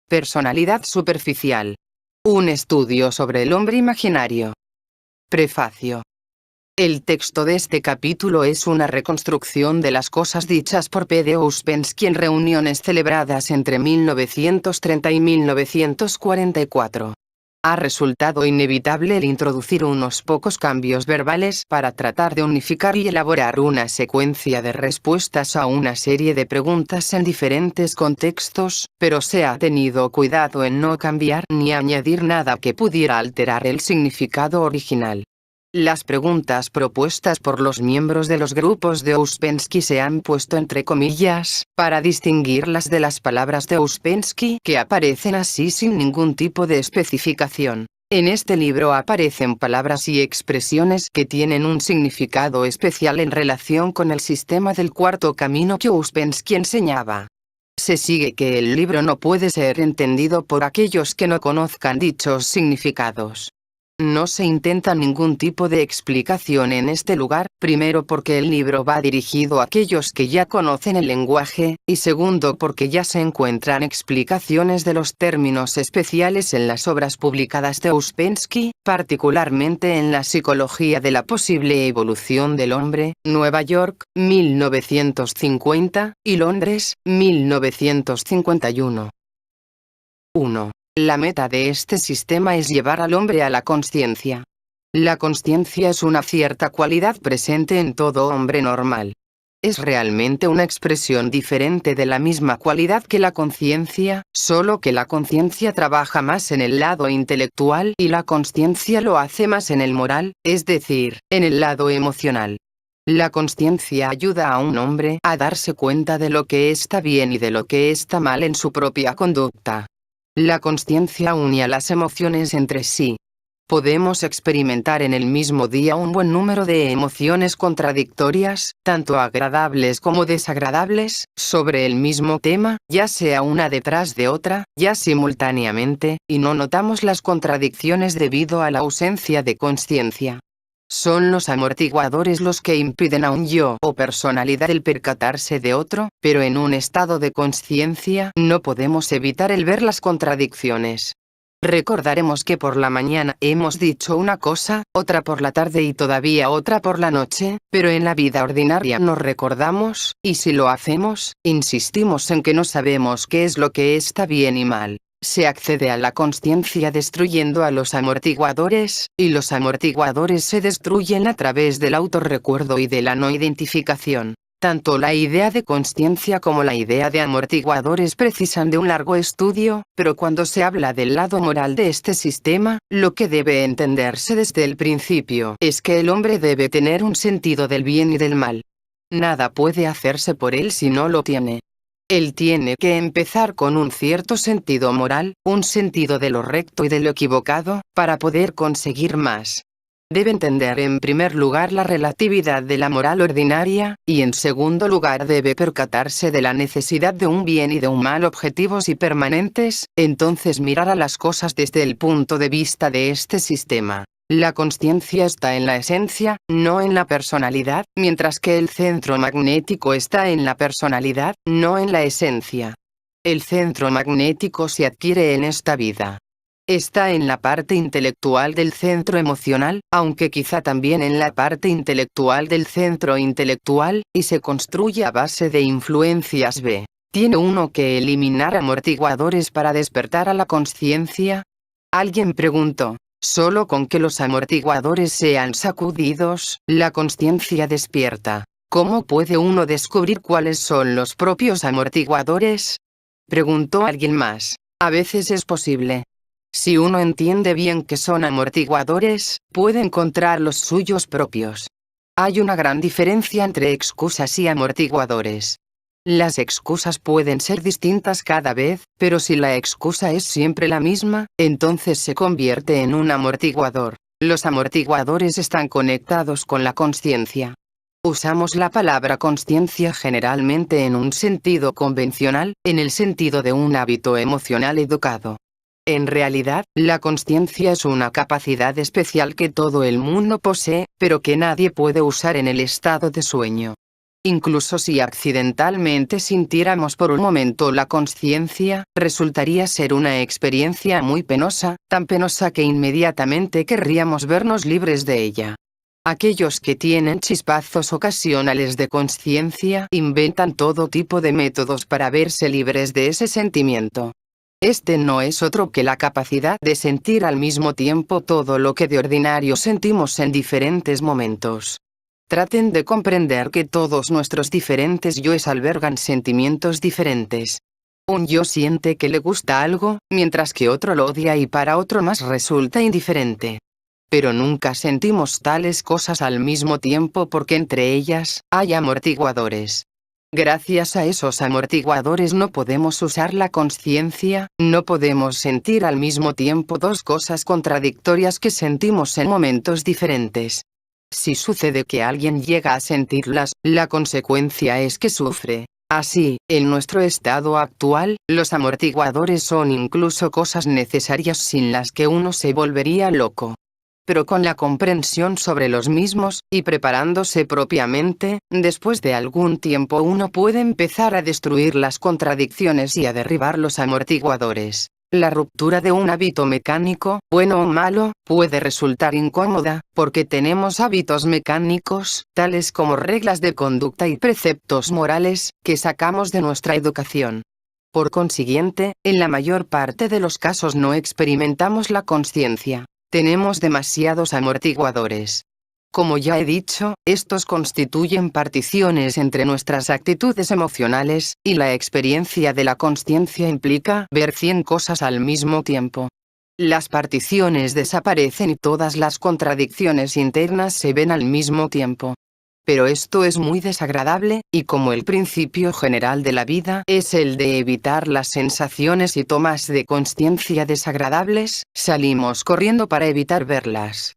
Personalidad superficial. Un estudio sobre el hombre imaginario. Prefacio. El texto de este capítulo es una reconstrucción de las cosas dichas por P. D. Ouspensky en reuniones celebradas entre 1930 y 1944. Ha resultado inevitable el introducir unos pocos cambios verbales para tratar de unificar y elaborar una secuencia de respuestas a una serie de preguntas en diferentes contextos, pero se ha tenido cuidado en no cambiar ni añadir nada que pudiera alterar el significado original. Las preguntas propuestas por los miembros de los grupos de Ouspensky se han puesto entre comillas, para distinguirlas de las palabras de Ouspensky que aparecen así sin ningún tipo de especificación. En este libro aparecen palabras y expresiones que tienen un significado especial en relación con el sistema del cuarto camino que Ouspensky enseñaba. Se sigue que el libro no puede ser entendido por aquellos que no conozcan dichos significados. No se intenta ningún tipo de explicación en este lugar, primero porque el libro va dirigido a aquellos que ya conocen el lenguaje, y segundo porque ya se encuentran explicaciones de los términos especiales en las obras publicadas de Ouspensky, particularmente en La psicología de la posible evolución del hombre, Nueva York, 1950, y Londres, 1951. 1. La meta de este sistema es llevar al hombre a la consciencia. La consciencia es una cierta cualidad presente en todo hombre normal. Es realmente una expresión diferente de la misma cualidad que la conciencia, solo que la conciencia trabaja más en el lado intelectual y la consciencia lo hace más en el moral, es decir, en el lado emocional. La consciencia ayuda a un hombre a darse cuenta de lo que está bien y de lo que está mal en su propia conducta. La consciencia une a las emociones entre sí. Podemos experimentar en el mismo día un buen número de emociones contradictorias, tanto agradables como desagradables, sobre el mismo tema, ya sea una detrás de otra, ya simultáneamente, y no notamos las contradicciones debido a la ausencia de consciencia. Son los amortiguadores los que impiden a un yo o personalidad el percatarse de otro, pero en un estado de consciencia no podemos evitar el ver las contradicciones. Recordaremos que por la mañana hemos dicho una cosa, otra por la tarde y todavía otra por la noche, pero en la vida ordinaria no recordamos, y si lo hacemos, insistimos en que no sabemos qué es lo que está bien y mal. Se accede a la consciencia destruyendo a los amortiguadores, y los amortiguadores se destruyen a través del autorrecuerdo y de la no identificación. Tanto la idea de consciencia como la idea de amortiguadores precisan de un largo estudio, pero cuando se habla del lado moral de este sistema, lo que debe entenderse desde el principio es que el hombre debe tener un sentido del bien y del mal. Nada puede hacerse por él si no lo tiene. Él tiene que empezar con un cierto sentido moral, un sentido de lo recto y de lo equivocado, para poder conseguir más. Debe entender en primer lugar la relatividad de la moral ordinaria, y en segundo lugar debe percatarse de la necesidad de un bien y de un mal objetivos y permanentes, entonces mirar a las cosas desde el punto de vista de este sistema. La consciencia está en la esencia, no en la personalidad, mientras que el centro magnético está en la personalidad, no en la esencia. El centro magnético se adquiere en esta vida. Está en la parte intelectual del centro emocional, aunque quizá también en la parte intelectual del centro intelectual, y se construye a base de influencias B. ¿Tiene uno que eliminar amortiguadores para despertar a la consciencia? Alguien preguntó. Solo con que los amortiguadores sean sacudidos, la consciencia despierta. ¿Cómo puede uno descubrir cuáles son los propios amortiguadores? Preguntó alguien más. A veces es posible. Si uno entiende bien qué son amortiguadores, puede encontrar los suyos propios. Hay una gran diferencia entre excusas y amortiguadores. Las excusas pueden ser distintas cada vez, pero si la excusa es siempre la misma, entonces se convierte en un amortiguador. Los amortiguadores están conectados con la consciencia. Usamos la palabra consciencia generalmente en un sentido convencional, en el sentido de un hábito emocional educado. En realidad, la consciencia es una capacidad especial que todo el mundo posee, pero que nadie puede usar en el estado de sueño. Incluso si accidentalmente sintiéramos por un momento la consciencia, resultaría ser una experiencia muy penosa, tan penosa que inmediatamente querríamos vernos libres de ella. Aquellos que tienen chispazos ocasionales de consciencia inventan todo tipo de métodos para verse libres de ese sentimiento. Este no es otro que la capacidad de sentir al mismo tiempo todo lo que de ordinario sentimos en diferentes momentos. Traten de comprender que todos nuestros diferentes yoes albergan sentimientos diferentes. Un yo siente que le gusta algo, mientras que otro lo odia y para otro más resulta indiferente. Pero nunca sentimos tales cosas al mismo tiempo porque entre ellas hay amortiguadores. Gracias a esos amortiguadores no podemos usar la consciencia, no podemos sentir al mismo tiempo dos cosas contradictorias que sentimos en momentos diferentes. Si sucede que alguien llega a sentirlas, la consecuencia es que sufre. Así, en nuestro estado actual, los amortiguadores son incluso cosas necesarias sin las que uno se volvería loco. Pero con la comprensión sobre los mismos, y preparándose propiamente, después de algún tiempo uno puede empezar a destruir las contradicciones y a derribar los amortiguadores. La ruptura de un hábito mecánico, bueno o malo, puede resultar incómoda, porque tenemos hábitos mecánicos, tales como reglas de conducta y preceptos morales, que sacamos de nuestra educación. Por consiguiente, en la mayor parte de los casos no experimentamos la consciencia. Tenemos demasiados amortiguadores. Como ya he dicho, estos constituyen particiones entre nuestras actitudes emocionales, y la experiencia de la consciencia implica ver 100 cosas al mismo tiempo. Las particiones desaparecen y todas las contradicciones internas se ven al mismo tiempo. Pero esto es muy desagradable, y como el principio general de la vida es el de evitar las sensaciones y tomas de consciencia desagradables, salimos corriendo para evitar verlas.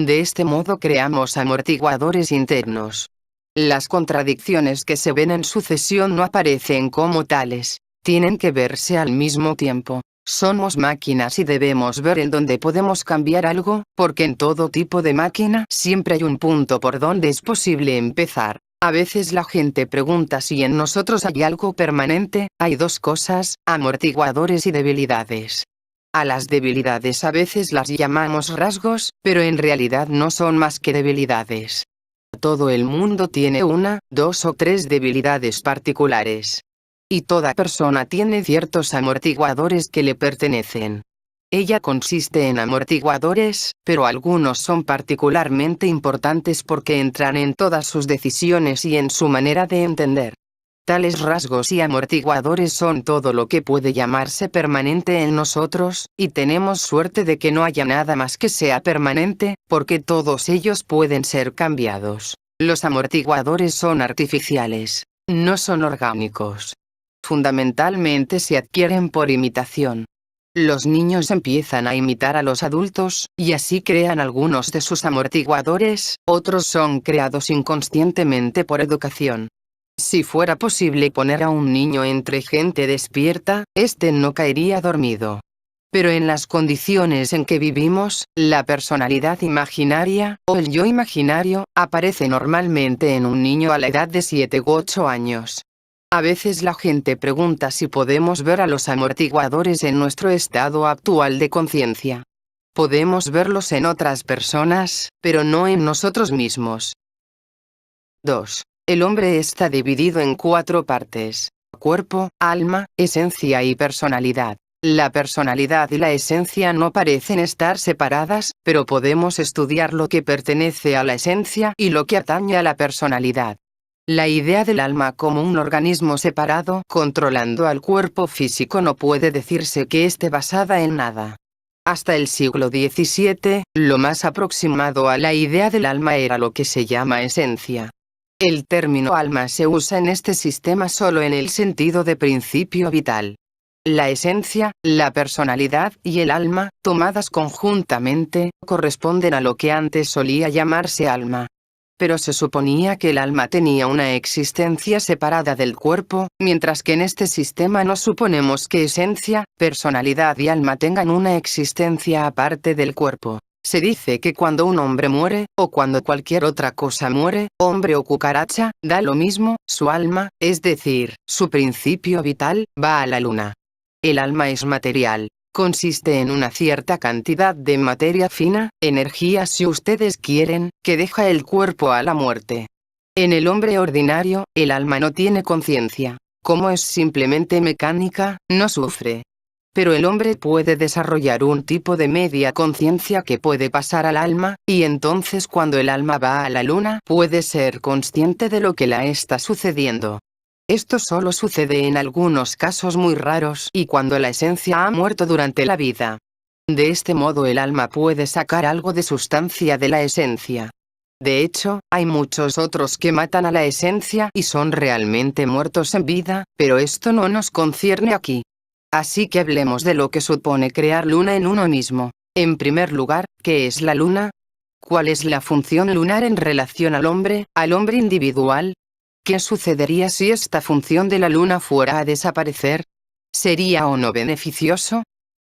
De este modo creamos amortiguadores internos. Las contradicciones que se ven en sucesión no aparecen como tales. Tienen que verse al mismo tiempo. Somos máquinas y debemos ver en dónde podemos cambiar algo, porque en todo tipo de máquina siempre hay un punto por donde es posible empezar. A veces la gente pregunta si en nosotros hay algo permanente. Hay dos cosas, amortiguadores y debilidades. A las debilidades a veces las llamamos rasgos, pero en realidad no son más que debilidades. Todo el mundo tiene una, dos o tres debilidades particulares. Y toda persona tiene ciertos amortiguadores que le pertenecen. Ella consiste en amortiguadores, pero algunos son particularmente importantes porque entran en todas sus decisiones y en su manera de entender. Tales rasgos y amortiguadores son todo lo que puede llamarse permanente en nosotros, y tenemos suerte de que no haya nada más que sea permanente, porque todos ellos pueden ser cambiados. Los amortiguadores son artificiales, no son orgánicos. Fundamentalmente se adquieren por imitación. Los niños empiezan a imitar a los adultos, y así crean algunos de sus amortiguadores, otros son creados inconscientemente por educación. Si fuera posible poner a un niño entre gente despierta, este no caería dormido. Pero en las condiciones en que vivimos, la personalidad imaginaria, o el yo imaginario, aparece normalmente en un niño a la edad de 7 u 8 años. A veces la gente pregunta si podemos ver a los amortiguadores en nuestro estado actual de conciencia. Podemos verlos en otras personas, pero no en nosotros mismos. 2. El hombre está dividido en 4 partes: cuerpo, alma, esencia y personalidad. La personalidad y la esencia no parecen estar separadas, pero podemos estudiar lo que pertenece a la esencia y lo que atañe a la personalidad. La idea del alma como un organismo separado, controlando al cuerpo físico, no puede decirse que esté basada en nada. Hasta el siglo XVII, lo más aproximado a la idea del alma era lo que se llama esencia. El término alma se usa en este sistema solo en el sentido de principio vital. La esencia, la personalidad y el alma, tomadas conjuntamente, corresponden a lo que antes solía llamarse alma. Pero se suponía que el alma tenía una existencia separada del cuerpo, mientras que en este sistema no suponemos que esencia, personalidad y alma tengan una existencia aparte del cuerpo. Se dice que cuando un hombre muere, o cuando cualquier otra cosa muere, hombre o cucaracha, da lo mismo, su alma, es decir, su principio vital, va a la luna. El alma es material. Consiste en una cierta cantidad de materia fina, energía si ustedes quieren, que deja el cuerpo a la muerte. En el hombre ordinario, el alma no tiene conciencia. Como es simplemente mecánica, no sufre. Pero el hombre puede desarrollar un tipo de media conciencia que puede pasar al alma, y entonces cuando el alma va a la luna puede ser consciente de lo que la está sucediendo. Esto solo sucede en algunos casos muy raros y cuando la esencia ha muerto durante la vida. De este modo el alma puede sacar algo de sustancia de la esencia. De hecho, hay muchos otros que matan a la esencia y son realmente muertos en vida, pero esto no nos concierne aquí. Así que hablemos de lo que supone crear luna en uno mismo. En primer lugar, ¿qué es la luna? ¿Cuál es la función lunar en relación al hombre individual? ¿Qué sucedería si esta función de la luna fuera a desaparecer? ¿Sería o no beneficioso?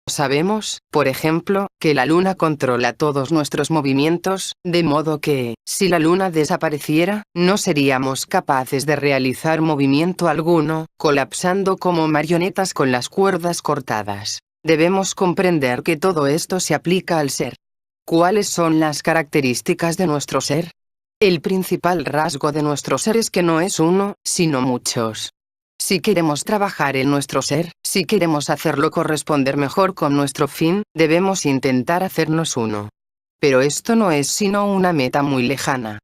Sabemos, por ejemplo, que la luna controla todos nuestros movimientos, de modo que, si la luna desapareciera, no seríamos capaces de realizar movimiento alguno, colapsando como marionetas con las cuerdas cortadas. Debemos comprender que todo esto se aplica al ser. ¿Cuáles son las características de nuestro ser? El principal rasgo de nuestro ser es que no es uno, sino muchos. Si queremos trabajar en nuestro ser, si queremos hacerlo corresponder mejor con nuestro fin, debemos intentar hacernos uno. Pero esto no es sino una meta muy lejana.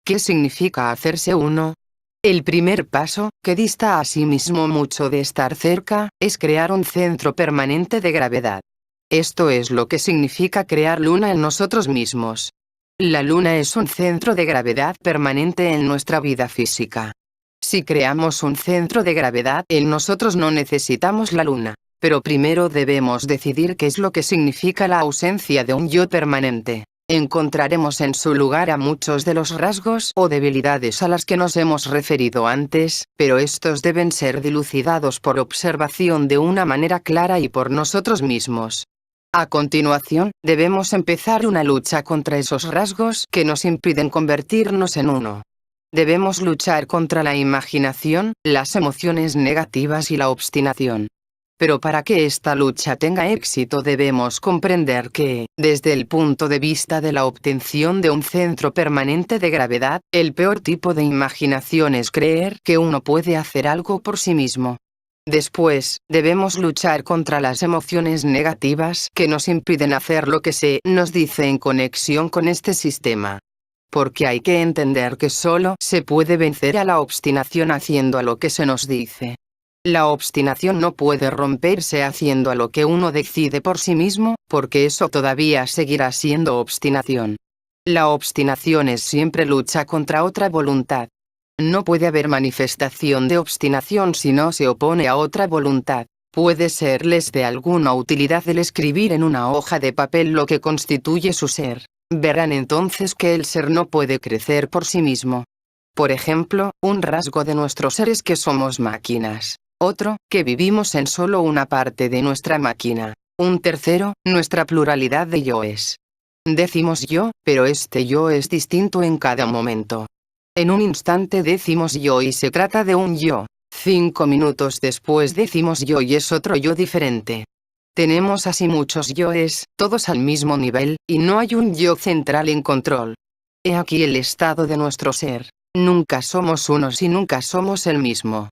¿Qué significa hacerse uno? El primer paso, que dista a sí mismo mucho de estar cerca, es crear un centro permanente de gravedad. Esto es lo que significa crear luna en nosotros mismos. La luna es un centro de gravedad permanente en nuestra vida física. Si creamos un centro de gravedad en nosotros no necesitamos la luna. Pero primero debemos decidir qué es lo que significa la ausencia de un yo permanente. Encontraremos en su lugar a muchos de los rasgos o debilidades a las que nos hemos referido antes, pero estos deben ser dilucidados por observación de una manera clara y por nosotros mismos. A continuación, debemos empezar una lucha contra esos rasgos que nos impiden convertirnos en uno. Debemos luchar contra la imaginación, las emociones negativas y la obstinación. Pero para que esta lucha tenga éxito debemos comprender que, desde el punto de vista de la obtención de un centro permanente de gravedad, el peor tipo de imaginación es creer que uno puede hacer algo por sí mismo. Después, debemos luchar contra las emociones negativas que nos impiden hacer lo que se nos dice en conexión con este sistema. Porque hay que entender que solo se puede vencer a la obstinación haciendo a lo que se nos dice. La obstinación no puede romperse haciendo a lo que uno decide por sí mismo, porque eso todavía seguirá siendo obstinación. La obstinación es siempre lucha contra otra voluntad. No puede haber manifestación de obstinación si no se opone a otra voluntad. Puede serles de alguna utilidad el escribir en una hoja de papel lo que constituye su ser. Verán entonces que el ser no puede crecer por sí mismo. Por ejemplo, un rasgo de nuestro ser es que somos máquinas. Otro, que vivimos en solo una parte de nuestra máquina. Un tercero, nuestra pluralidad de yoes. Decimos yo, pero este yo es distinto en cada momento. En un instante decimos yo y se trata de un yo. 5 minutos después decimos yo y es otro yo diferente. Tenemos así muchos yoes, todos al mismo nivel, y no hay un yo central en control. He aquí el estado de nuestro ser. Nunca somos unos y nunca somos el mismo.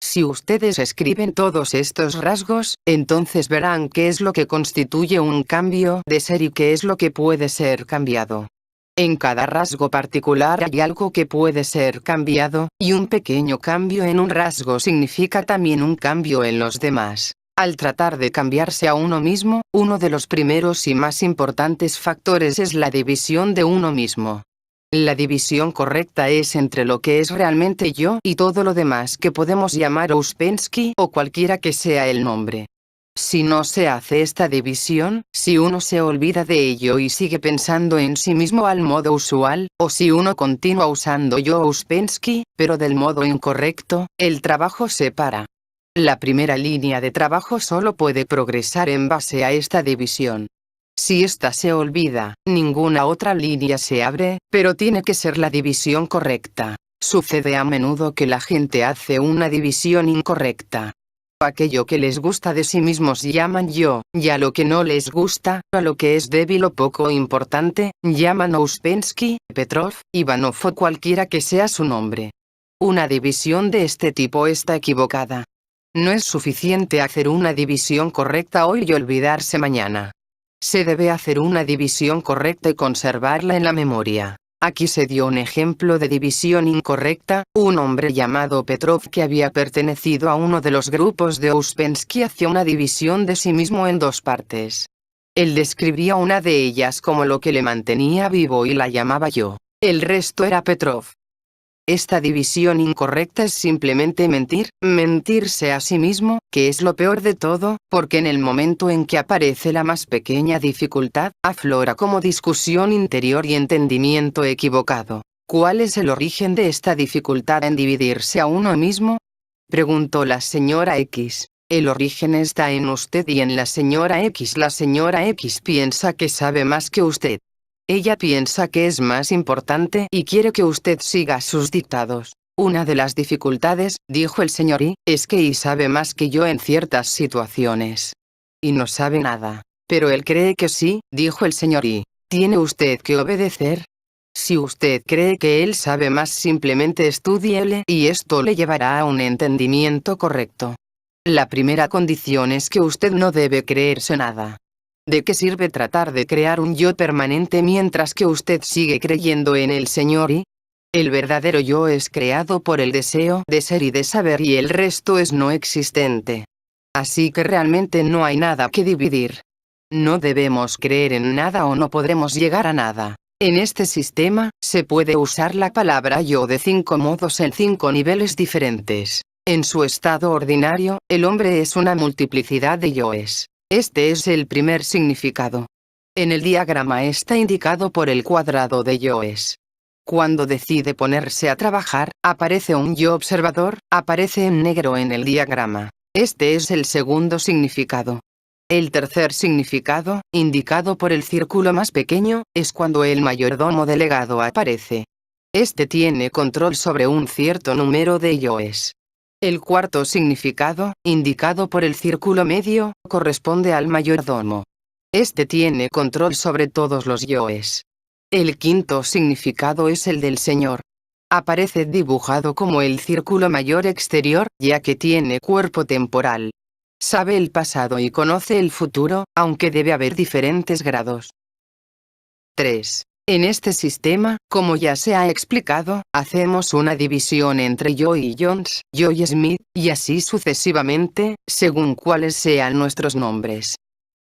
Si ustedes escriben todos estos rasgos, entonces verán qué es lo que constituye un cambio de ser y qué es lo que puede ser cambiado. En cada rasgo particular hay algo que puede ser cambiado, y un pequeño cambio en un rasgo significa también un cambio en los demás. Al tratar de cambiarse a uno mismo, uno de los primeros y más importantes factores es la división de uno mismo. La división correcta es entre lo que es realmente yo y todo lo demás que podemos llamar Ouspensky o cualquiera que sea el nombre. Si no se hace esta división, si uno se olvida de ello y sigue pensando en sí mismo al modo usual, o si uno continúa usando yo Ouspensky, pero del modo incorrecto, el trabajo se para. La primera línea de trabajo solo puede progresar en base a esta división. Si esta se olvida, ninguna otra línea se abre, pero tiene que ser la división correcta. Sucede a menudo que la gente hace una división incorrecta. Aquello que les gusta de sí mismos llaman yo, y a lo que no les gusta, a lo que es débil o poco importante, llaman Ouspensky, Petrov, Ivanov o cualquiera que sea su nombre. Una división de este tipo está equivocada. No es suficiente hacer una división correcta hoy y olvidarse mañana. Se debe hacer una división correcta y conservarla en la memoria. Aquí se dio un ejemplo de división incorrecta. Un hombre llamado Petrov que había pertenecido a uno de los grupos de Ouspensky hacía una división de sí mismo en dos partes. Él describía una de ellas como lo que le mantenía vivo y la llamaba yo. El resto era Petrov. Esta división incorrecta es simplemente mentirse a sí mismo, que es lo peor de todo, porque en el momento en que aparece la más pequeña dificultad, aflora como discusión interior y entendimiento equivocado. ¿Cuál es el origen de esta dificultad en dividirse a uno mismo? Preguntó la señora X. El origen está en usted y en la señora X. La señora X piensa que sabe más que usted. Ella piensa que es más importante y quiere que usted siga sus dictados. Una de las dificultades, dijo el señor Y, es que Y sabe más que yo en ciertas situaciones. Y no sabe nada. Pero él cree que sí, dijo el señor Y. ¿Tiene usted que obedecer? Si usted cree que él sabe más, simplemente estúdiele y esto le llevará a un entendimiento correcto. La primera condición es que usted no debe creerse nada. ¿De qué sirve tratar de crear un yo permanente mientras que usted sigue creyendo en el señor Y? El verdadero yo es creado por el deseo de ser y de saber y el resto es no existente. Así que realmente no hay nada que dividir. No debemos creer en nada o no podremos llegar a nada. En este sistema, se puede usar la palabra yo de 5 modos en 5 niveles diferentes. En su estado ordinario, el hombre es una multiplicidad de yoes. Este es el primer significado. En el diagrama está indicado por el cuadrado de yoes. Cuando decide ponerse a trabajar, aparece un yo observador, aparece en negro en el diagrama. Este es el segundo significado. El tercer significado, indicado por el círculo más pequeño, es cuando el mayordomo delegado aparece. Este tiene control sobre un cierto número de yoes. El cuarto significado, indicado por el círculo medio, corresponde al mayordomo. Este tiene control sobre todos los yoes. El quinto significado es el del Señor. Aparece dibujado como el círculo mayor exterior, ya que tiene cuerpo temporal. Sabe el pasado y conoce el futuro, aunque debe haber diferentes grados. 3. En este sistema, como ya se ha explicado, hacemos una división entre yo y Jones, yo y Smith, y así sucesivamente, según cuáles sean nuestros nombres.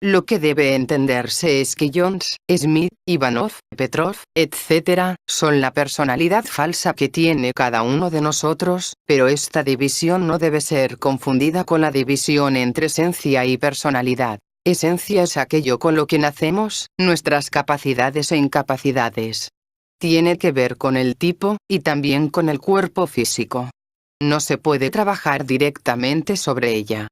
Lo que debe entenderse es que Jones, Smith, Ivanov, Petrov, etc., son la personalidad falsa que tiene cada uno de nosotros, pero esta división no debe ser confundida con la división entre esencia y personalidad. Esencia es aquello con lo que nacemos, nuestras capacidades e incapacidades. Tiene que ver con el tipo, y también con el cuerpo físico. No se puede trabajar directamente sobre ella.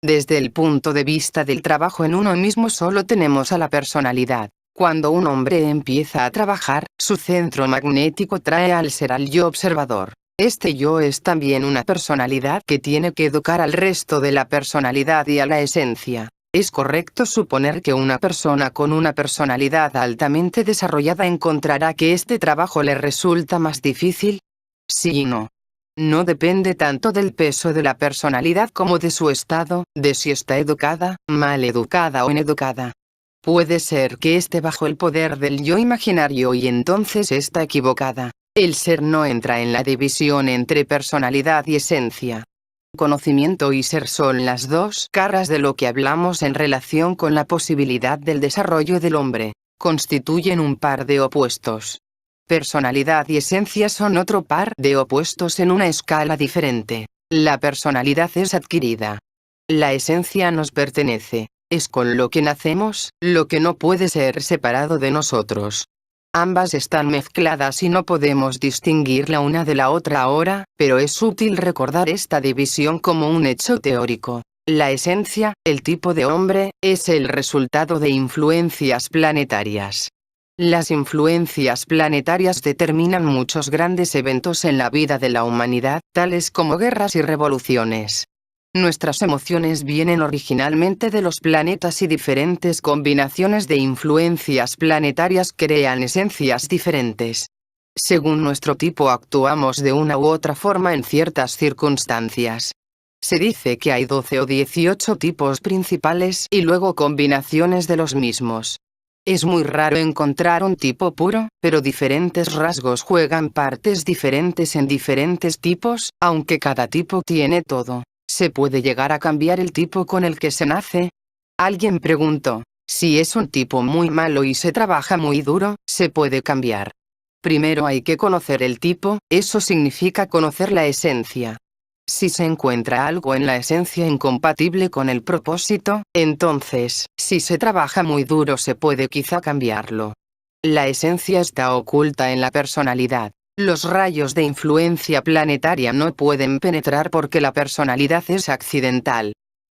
Desde el punto de vista del trabajo en uno mismo solo tenemos a la personalidad. Cuando un hombre empieza a trabajar, su centro magnético trae al ser al yo observador. Este yo es también una personalidad que tiene que educar al resto de la personalidad y a la esencia. ¿Es correcto suponer que una persona con una personalidad altamente desarrollada encontrará que este trabajo le resulta más difícil? Sí y no. No depende tanto del peso de la personalidad como de su estado, de si está educada, mal educada o ineducada. Puede ser que esté bajo el poder del yo imaginario y entonces está equivocada. El ser no entra en la división entre personalidad y esencia. Conocimiento y ser son las dos caras de lo que hablamos en relación con la posibilidad del desarrollo del hombre. Constituyen un par de opuestos. Personalidad y esencia son otro par de opuestos en una escala diferente. La personalidad es adquirida. La esencia nos pertenece. Es con lo que nacemos, lo que no puede ser separado de nosotros. Ambas están mezcladas y no podemos distinguir la una de la otra ahora, pero es útil recordar esta división como un hecho teórico. La esencia, el tipo de hombre, es el resultado de influencias planetarias. Las influencias planetarias determinan muchos grandes eventos en la vida de la humanidad, tales como guerras y revoluciones. Nuestras emociones vienen originalmente de los planetas y diferentes combinaciones de influencias planetarias crean esencias diferentes. Según nuestro tipo actuamos de una u otra forma en ciertas circunstancias. Se dice que hay 12 o 18 tipos principales y luego combinaciones de los mismos. Es muy raro encontrar un tipo puro, pero diferentes rasgos juegan partes diferentes en diferentes tipos, aunque cada tipo tiene todo. ¿Se puede llegar a cambiar el tipo con el que se nace? Alguien preguntó, si es un tipo muy malo y se trabaja muy duro, ¿se puede cambiar? Primero hay que conocer el tipo, eso significa conocer la esencia. Si se encuentra algo en la esencia incompatible con el propósito, entonces, si se trabaja muy duro se puede quizá cambiarlo. La esencia está oculta en la personalidad. Los rayos de influencia planetaria no pueden penetrar porque la personalidad es accidental.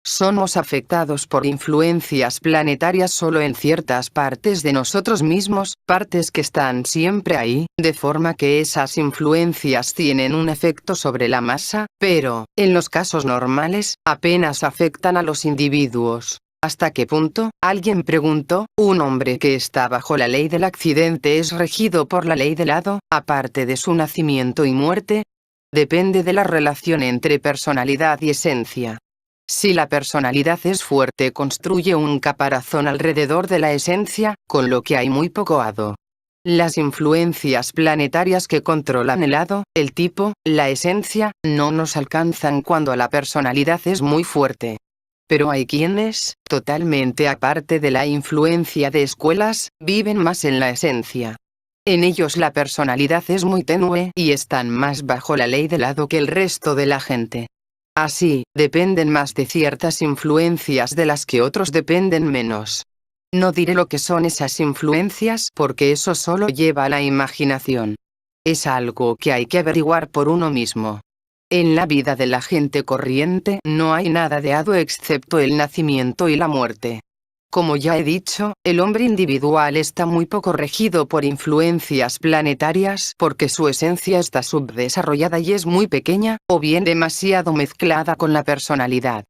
Somos afectados por influencias planetarias solo en ciertas partes de nosotros mismos, partes que están siempre ahí, de forma que esas influencias tienen un efecto sobre la masa, pero, en los casos normales, apenas afectan a los individuos. ¿Hasta qué punto? Alguien preguntó, ¿un hombre que está bajo la ley del accidente es regido por la ley del hado, aparte de su nacimiento y muerte? Depende de la relación entre personalidad y esencia. Si la personalidad es fuerte construye un caparazón alrededor de la esencia, con lo que hay muy poco hado. Las influencias planetarias que controlan el hado, el tipo, la esencia, no nos alcanzan cuando la personalidad es muy fuerte. Pero hay quienes, totalmente aparte de la influencia de escuelas, viven más en la esencia. En ellos la personalidad es muy tenue y están más bajo la ley del hado que el resto de la gente. Así, dependen más de ciertas influencias de las que otros dependen menos. No diré lo que son esas influencias porque eso solo lleva a la imaginación. Es algo que hay que averiguar por uno mismo. En la vida de la gente corriente no hay nada de hado excepto el nacimiento y la muerte. Como ya he dicho, el hombre individual está muy poco regido por influencias planetarias porque su esencia está subdesarrollada y es muy pequeña, o bien demasiado mezclada con la personalidad.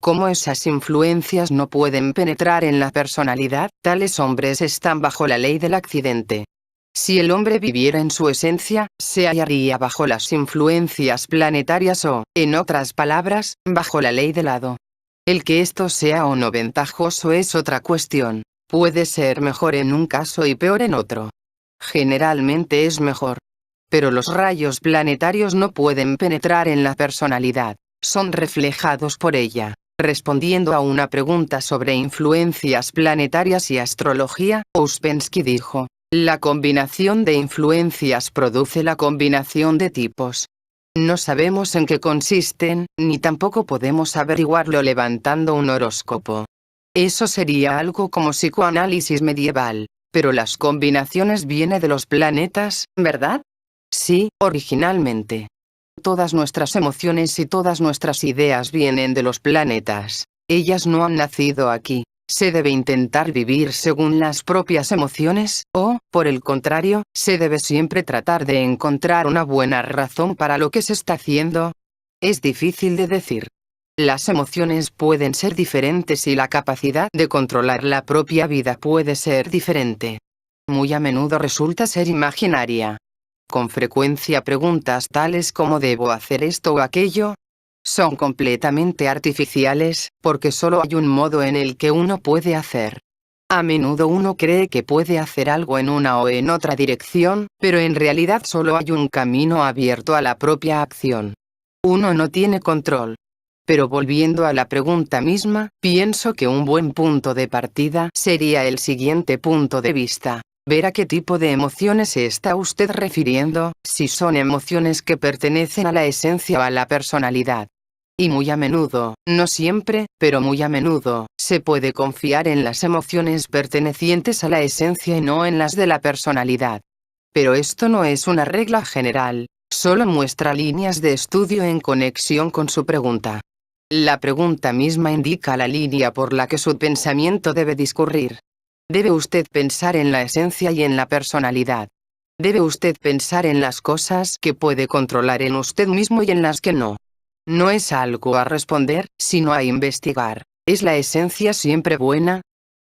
Como esas influencias no pueden penetrar en la personalidad, tales hombres están bajo la ley del accidente. Si el hombre viviera en su esencia, se hallaría bajo las influencias planetarias o, en otras palabras, bajo la ley del hado. El que esto sea o no ventajoso es otra cuestión. Puede ser mejor en un caso y peor en otro. Generalmente es mejor. Pero los rayos planetarios no pueden penetrar en la personalidad. Son reflejados por ella. Respondiendo a una pregunta sobre influencias planetarias y astrología, Ouspensky dijo, la combinación de influencias produce la combinación de tipos. No sabemos en qué consisten, ni tampoco podemos averiguarlo levantando un horóscopo. Eso sería algo como psicoanálisis medieval. Pero las combinaciones vienen de los planetas, ¿verdad? Sí, originalmente. Todas nuestras emociones y todas nuestras ideas vienen de los planetas. Ellas no han nacido aquí. ¿Se debe intentar vivir según las propias emociones, o, por el contrario, se debe siempre tratar de encontrar una buena razón para lo que se está haciendo? Es difícil de decir. Las emociones pueden ser diferentes y la capacidad de controlar la propia vida puede ser diferente. Muy a menudo resulta ser imaginaria. Con frecuencia preguntas tales como ¿debo hacer esto o aquello? Son completamente artificiales, porque solo hay un modo en el que uno puede hacer. A menudo uno cree que puede hacer algo en una o en otra dirección, pero en realidad solo hay un camino abierto a la propia acción. Uno no tiene control. Pero volviendo a la pregunta misma, pienso que un buen punto de partida sería el siguiente punto de vista. Ver a qué tipo de emociones se está usted refiriendo, si son emociones que pertenecen a la esencia o a la personalidad. Y muy a menudo, no siempre, pero muy a menudo, se puede confiar en las emociones pertenecientes a la esencia y no en las de la personalidad. Pero esto no es una regla general, solo muestra líneas de estudio en conexión con su pregunta. La pregunta misma indica la línea por la que su pensamiento debe discurrir. Debe usted pensar en la esencia y en la personalidad. Debe usted pensar en las cosas que puede controlar en usted mismo y en las que no. No es algo a responder, sino a investigar. ¿Es la esencia siempre buena?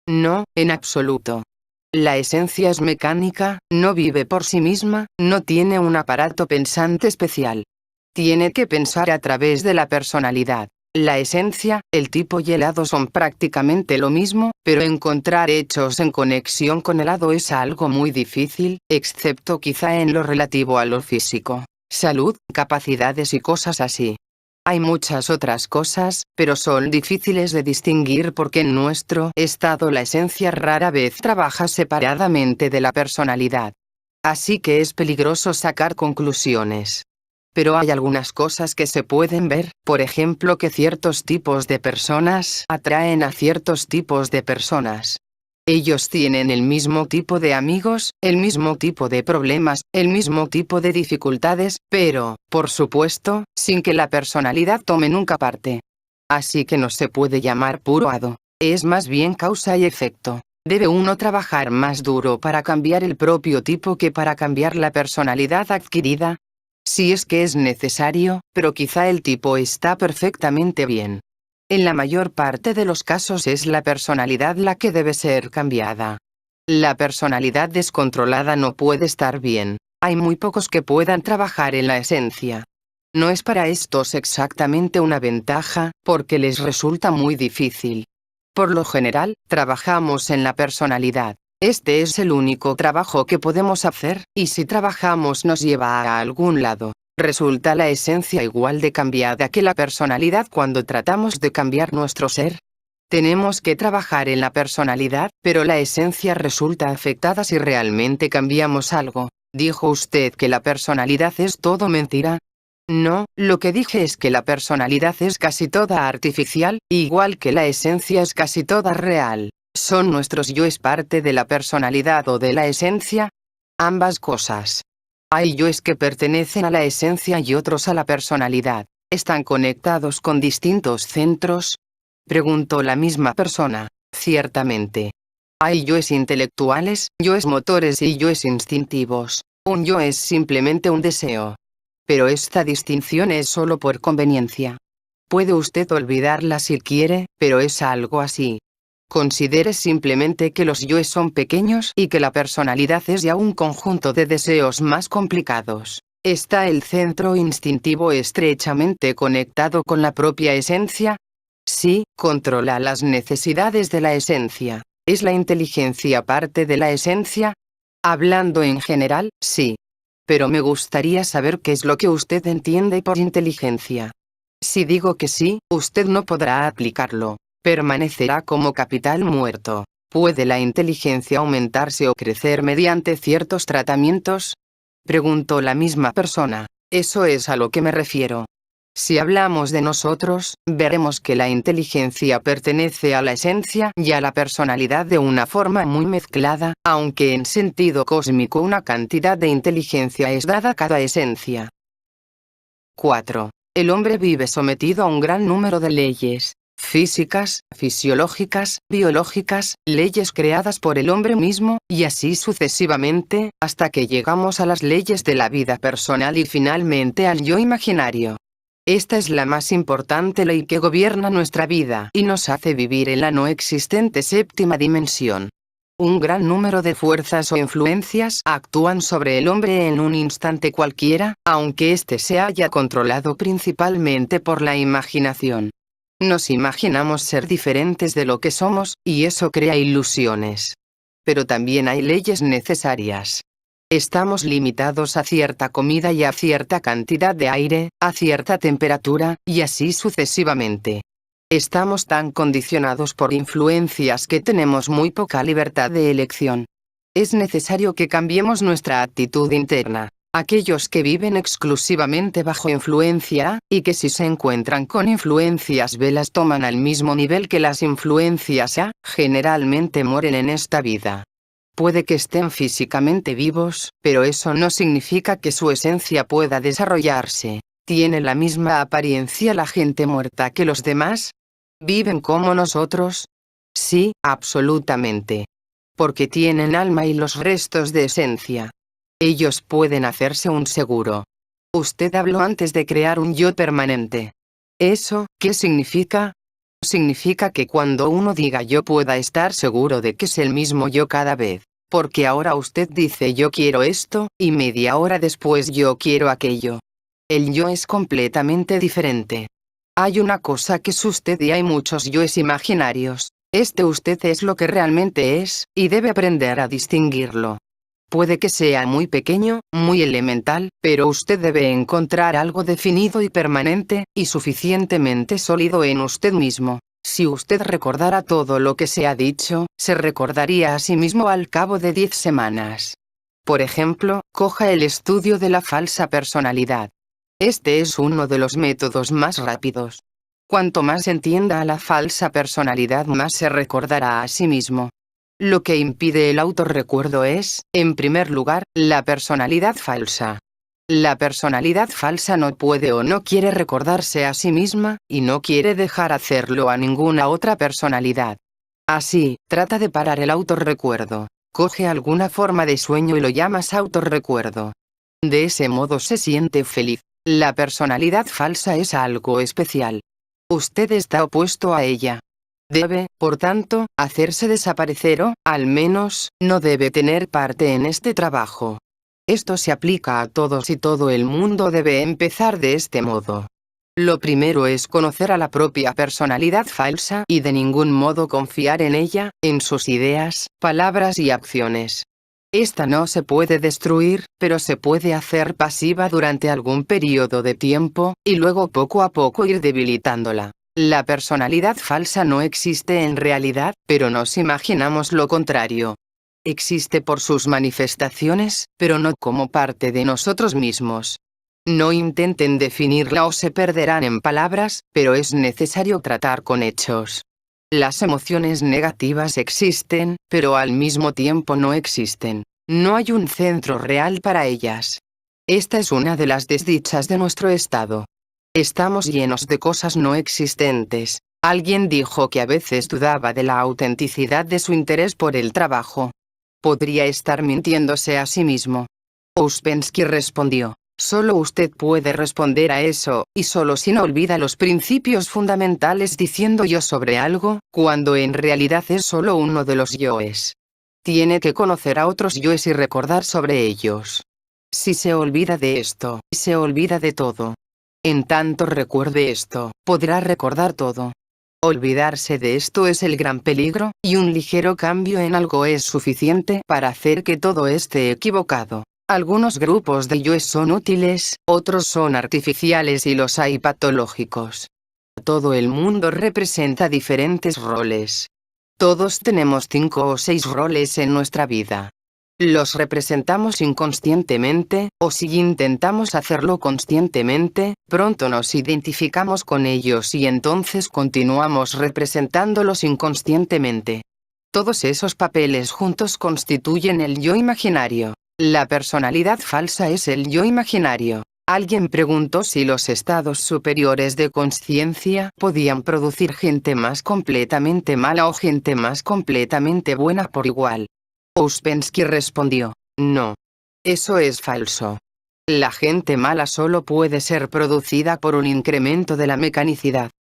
No, en absoluto. La esencia es mecánica, no vive por sí misma, no tiene un aparato pensante especial. Tiene que pensar a través de la personalidad. La esencia, el tipo y el hado son prácticamente lo mismo, pero encontrar hechos en conexión con el hado es algo muy difícil, excepto quizá en lo relativo a lo físico, salud, capacidades y cosas así. Hay muchas otras cosas, pero son difíciles de distinguir porque en nuestro estado la esencia rara vez trabaja separadamente de la personalidad. Así que es peligroso sacar conclusiones. Pero hay algunas cosas que se pueden ver, por ejemplo que ciertos tipos de personas atraen a ciertos tipos de personas. Ellos tienen el mismo tipo de amigos, el mismo tipo de problemas, el mismo tipo de dificultades, pero, por supuesto, sin que la personalidad tome nunca parte. Así que no se puede llamar puro hado, es más bien causa y efecto. Debe uno trabajar más duro para cambiar el propio tipo que para cambiar la personalidad adquirida. Si es que es necesario, pero quizá el tipo está perfectamente bien. En la mayor parte de los casos es la personalidad la que debe ser cambiada. La personalidad descontrolada no puede estar bien. Hay muy pocos que puedan trabajar en la esencia. No es para estos exactamente una ventaja, porque les resulta muy difícil. Por lo general, trabajamos en la personalidad. Este es el único trabajo que podemos hacer, y si trabajamos nos lleva a algún lado. ¿Resulta la esencia igual de cambiada que la personalidad cuando tratamos de cambiar nuestro ser? Tenemos que trabajar en la personalidad, pero la esencia resulta afectada si realmente cambiamos algo. ¿Dijo usted que la personalidad es todo mentira? No, lo que dije es que la personalidad es casi toda artificial, igual que la esencia es casi toda real. ¿Son nuestros yoes parte de la personalidad o de la esencia? Ambas cosas. Hay yoes que pertenecen a la esencia y otros a la personalidad. ¿Están conectados con distintos centros? Preguntó la misma persona. Ciertamente. Hay yoes intelectuales, yoes motores y yoes instintivos. Un yo es simplemente un deseo. Pero esta distinción es solo por conveniencia. Puede usted olvidarla si quiere, pero es algo así. Considere simplemente que los yoes son pequeños y que la personalidad es ya un conjunto de deseos más complicados. ¿Está el centro instintivo estrechamente conectado con la propia esencia? Sí, controla las necesidades de la esencia. ¿Es la inteligencia parte de la esencia? Hablando en general, sí. Pero me gustaría saber qué es lo que usted entiende por inteligencia. Si digo que sí, usted no podrá aplicarlo. Permanecerá como capital muerto. ¿Puede la inteligencia aumentarse o crecer mediante ciertos tratamientos? Preguntó la misma persona. Eso es a lo que me refiero. Si hablamos de nosotros, veremos que la inteligencia pertenece a la esencia y a la personalidad de una forma muy mezclada, aunque en sentido cósmico una cantidad de inteligencia es dada a cada esencia. 4. El hombre vive sometido a un gran número de leyes. Físicas, fisiológicas, biológicas, leyes creadas por el hombre mismo, y así sucesivamente, hasta que llegamos a las leyes de la vida personal y finalmente al yo imaginario. Esta es la más importante ley que gobierna nuestra vida y nos hace vivir en la no existente séptima dimensión. Un gran número de fuerzas o influencias actúan sobre el hombre en un instante cualquiera, aunque éste se haya controlado principalmente por la imaginación. Nos imaginamos ser diferentes de lo que somos, y eso crea ilusiones. Pero también hay leyes necesarias. Estamos limitados a cierta comida y a cierta cantidad de aire, a cierta temperatura, y así sucesivamente. Estamos tan condicionados por influencias que tenemos muy poca libertad de elección. Es necesario que cambiemos nuestra actitud interna. Aquellos que viven exclusivamente bajo influencia A, y que si se encuentran con influencias B las toman al mismo nivel que las influencias A, generalmente mueren en esta vida. Puede que estén físicamente vivos, pero eso no significa que su esencia pueda desarrollarse. ¿Tiene la misma apariencia la gente muerta que los demás? ¿Viven como nosotros? Sí, absolutamente. Porque tienen alma y los restos de esencia. Ellos pueden hacerse un seguro. Usted habló antes de crear un yo permanente. ¿Eso qué significa? Significa que cuando uno diga yo pueda estar seguro de que es el mismo yo cada vez. Porque ahora usted dice yo quiero esto, y media hora después yo quiero aquello. El yo es completamente diferente. Hay una cosa que es usted y hay muchos yoes imaginarios. Este usted es lo que realmente es, y debe aprender a distinguirlo. Puede que sea muy pequeño, muy elemental, pero usted debe encontrar algo definido y permanente, y suficientemente sólido en usted mismo. Si usted recordara todo lo que se ha dicho, se recordaría a sí mismo al cabo de 10 semanas. Por ejemplo, coja el estudio de la falsa personalidad. Este es uno de los métodos más rápidos. Cuanto más entienda a la falsa personalidad, más se recordará a sí mismo. Lo que impide el autorrecuerdo es, en primer lugar, la personalidad falsa. La personalidad falsa no puede o no quiere recordarse a sí misma, y no quiere dejar hacerlo a ninguna otra personalidad. Así, trata de parar el autorrecuerdo. Coge alguna forma de sueño y lo llamas autorrecuerdo. De ese modo se siente feliz. La personalidad falsa es algo especial. Usted está opuesto a ella. Debe, por tanto, hacerse desaparecer o, al menos, no debe tener parte en este trabajo. Esto se aplica a todos y todo el mundo debe empezar de este modo. Lo primero es conocer a la propia personalidad falsa y de ningún modo confiar en ella, en sus ideas, palabras y acciones. Esta no se puede destruir, pero se puede hacer pasiva durante algún periodo de tiempo, y luego poco a poco ir debilitándola. La personalidad falsa no existe en realidad, pero nos imaginamos lo contrario. Existe por sus manifestaciones, pero no como parte de nosotros mismos. No intenten definirla o se perderán en palabras, pero es necesario tratar con hechos. Las emociones negativas existen, pero al mismo tiempo no existen. No hay un centro real para ellas. Esta es una de las desdichas de nuestro estado. Estamos llenos de cosas no existentes. Alguien dijo que a veces dudaba de la autenticidad de su interés por el trabajo. Podría estar mintiéndose a sí mismo. Ouspensky respondió: solo usted puede responder a eso, y solo si no olvida los principios fundamentales diciendo yo sobre algo, cuando en realidad es solo uno de los yoes. Tiene que conocer a otros yoes y recordar sobre ellos. Si se olvida de esto, se olvida de todo. En tanto recuerde esto, podrá recordar todo. Olvidarse de esto es el gran peligro, y un ligero cambio en algo es suficiente para hacer que todo esté equivocado. Algunos grupos de yoes son útiles, otros son artificiales y los hay patológicos. Todo el mundo representa diferentes roles. Todos tenemos 5 o 6 roles en nuestra vida. Los representamos inconscientemente, o si intentamos hacerlo conscientemente, pronto nos identificamos con ellos y entonces continuamos representándolos inconscientemente. Todos esos papeles juntos constituyen el yo imaginario. La personalidad falsa es el yo imaginario. Alguien preguntó si los estados superiores de conciencia podían producir gente más completamente mala o gente más completamente buena por igual. Ouspensky respondió: no. Eso es falso. La gente mala solo puede ser producida por un incremento de la mecanicidad.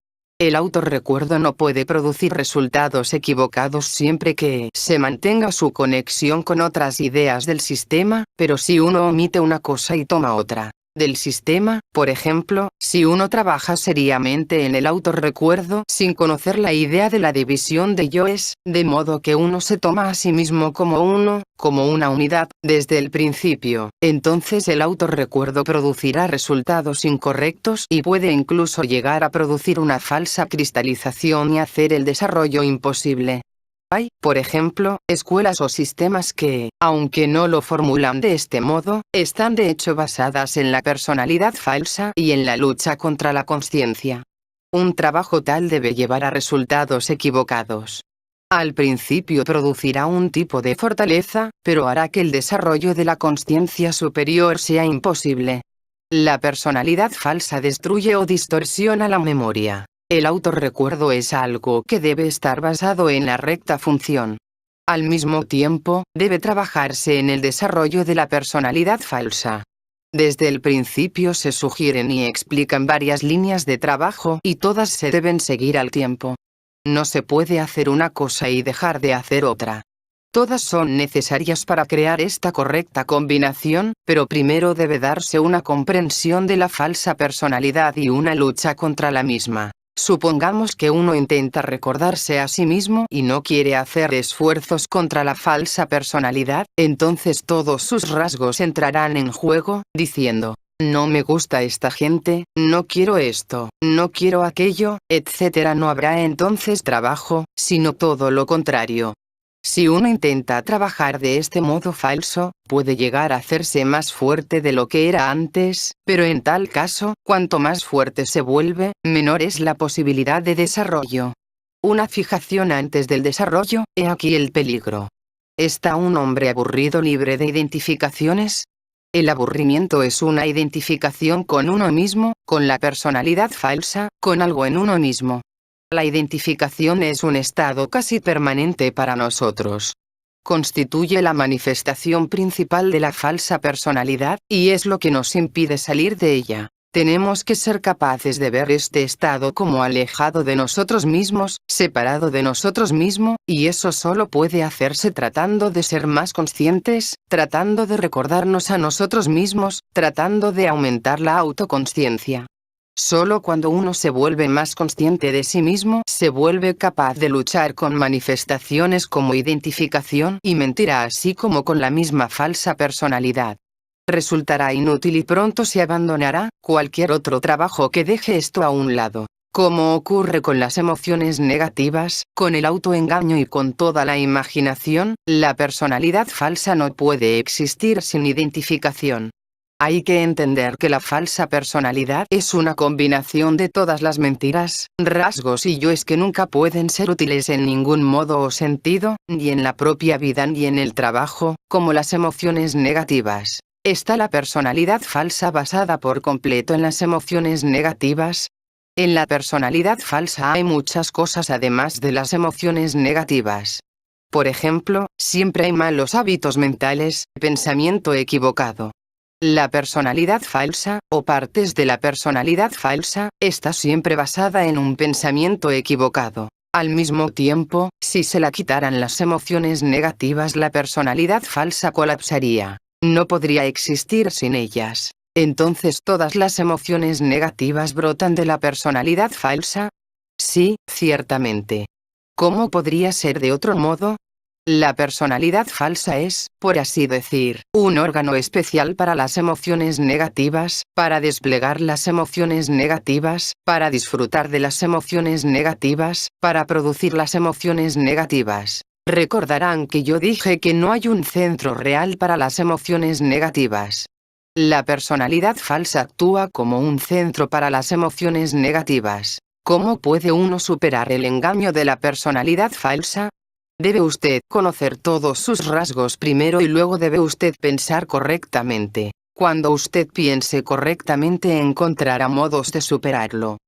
El autorrecuerdo no puede producir resultados equivocados siempre que se mantenga su conexión con otras ideas del sistema, pero si uno omite una cosa y toma otra del sistema, por ejemplo, si uno trabaja seriamente en el autorrecuerdo sin conocer la idea de la división de yoes, de modo que uno se toma a sí mismo como uno, como una unidad, desde el principio, entonces el autorrecuerdo producirá resultados incorrectos y puede incluso llegar a producir una falsa cristalización y hacer el desarrollo imposible. Hay, por ejemplo, escuelas o sistemas que, aunque no lo formulan de este modo, están de hecho basadas en la personalidad falsa y en la lucha contra la consciencia. Un trabajo tal debe llevar a resultados equivocados. Al principio producirá un tipo de fortaleza, pero hará que el desarrollo de la consciencia superior sea imposible. La personalidad falsa destruye o distorsiona la memoria. El autorrecuerdo es algo que debe estar basado en la recta función. Al mismo tiempo, debe trabajarse en el desarrollo de la personalidad falsa. Desde el principio se sugieren y explican varias líneas de trabajo y todas se deben seguir al tiempo. No se puede hacer una cosa y dejar de hacer otra. Todas son necesarias para crear esta correcta combinación, pero primero debe darse una comprensión de la falsa personalidad y una lucha contra la misma. Supongamos que uno intenta recordarse a sí mismo y no quiere hacer esfuerzos contra la falsa personalidad, entonces todos sus rasgos entrarán en juego, diciendo: no me gusta esta gente, no quiero esto, no quiero aquello, etc. No habrá entonces trabajo, sino todo lo contrario. Si uno intenta trabajar de este modo falso, puede llegar a hacerse más fuerte de lo que era antes, pero en tal caso, cuanto más fuerte se vuelve, menor es la posibilidad de desarrollo. Una fijación antes del desarrollo, he aquí el peligro. ¿Está un hombre aburrido libre de identificaciones? El aburrimiento es una identificación con uno mismo, con la personalidad falsa, con algo en uno mismo. La identificación es un estado casi permanente para nosotros. Constituye la manifestación principal de la falsa personalidad, y es lo que nos impide salir de ella. Tenemos que ser capaces de ver este estado como alejado de nosotros mismos, separado de nosotros mismos, y eso solo puede hacerse tratando de ser más conscientes, tratando de recordarnos a nosotros mismos, tratando de aumentar la autoconsciencia. Solo cuando uno se vuelve más consciente de sí mismo, se vuelve capaz de luchar con manifestaciones como identificación y mentira, así como con la misma falsa personalidad. Resultará inútil y pronto se abandonará cualquier otro trabajo que deje esto a un lado. Como ocurre con las emociones negativas, con el autoengaño y con toda la imaginación, la personalidad falsa no puede existir sin identificación. Hay que entender que la falsa personalidad es una combinación de todas las mentiras, rasgos y yoes que nunca pueden ser útiles en ningún modo o sentido, ni en la propia vida ni en el trabajo, como las emociones negativas. ¿Está la personalidad falsa basada por completo en las emociones negativas? En la personalidad falsa hay muchas cosas además de las emociones negativas. Por ejemplo, siempre hay malos hábitos mentales, pensamiento equivocado. La personalidad falsa, o partes de la personalidad falsa, está siempre basada en un pensamiento equivocado. Al mismo tiempo, si se la quitaran las emociones negativas, la personalidad falsa colapsaría. No podría existir sin ellas. Entonces todas las emociones negativas brotan de la personalidad falsa. Sí, ciertamente. ¿Cómo podría ser de otro modo? La personalidad falsa es, por así decir, un órgano especial para las emociones negativas, para desplegar las emociones negativas, para disfrutar de las emociones negativas, para producir las emociones negativas. Recordarán que yo dije que no hay un centro real para las emociones negativas. La personalidad falsa actúa como un centro para las emociones negativas. ¿Cómo puede uno superar el engaño de la personalidad falsa? Debe usted conocer todos sus rasgos primero y luego debe usted pensar correctamente. Cuando usted piense correctamente encontrará modos de superarlo.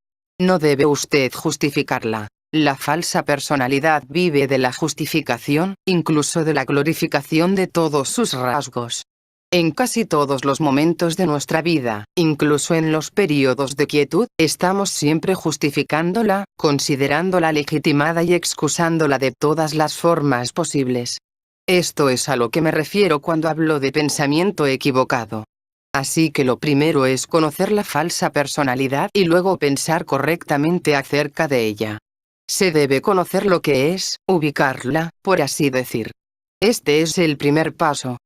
No debe usted justificarla. La falsa personalidad vive de la justificación, incluso de la glorificación de todos sus rasgos. En casi todos los momentos de nuestra vida, incluso en los periodos de quietud, estamos siempre justificándola, considerándola legitimada y excusándola de todas las formas posibles. Esto es a lo que me refiero cuando hablo de pensamiento equivocado. Así que lo primero es conocer la falsa personalidad y luego pensar correctamente acerca de ella. Se debe conocer lo que es, ubicarla, por así decir. Este es el primer paso.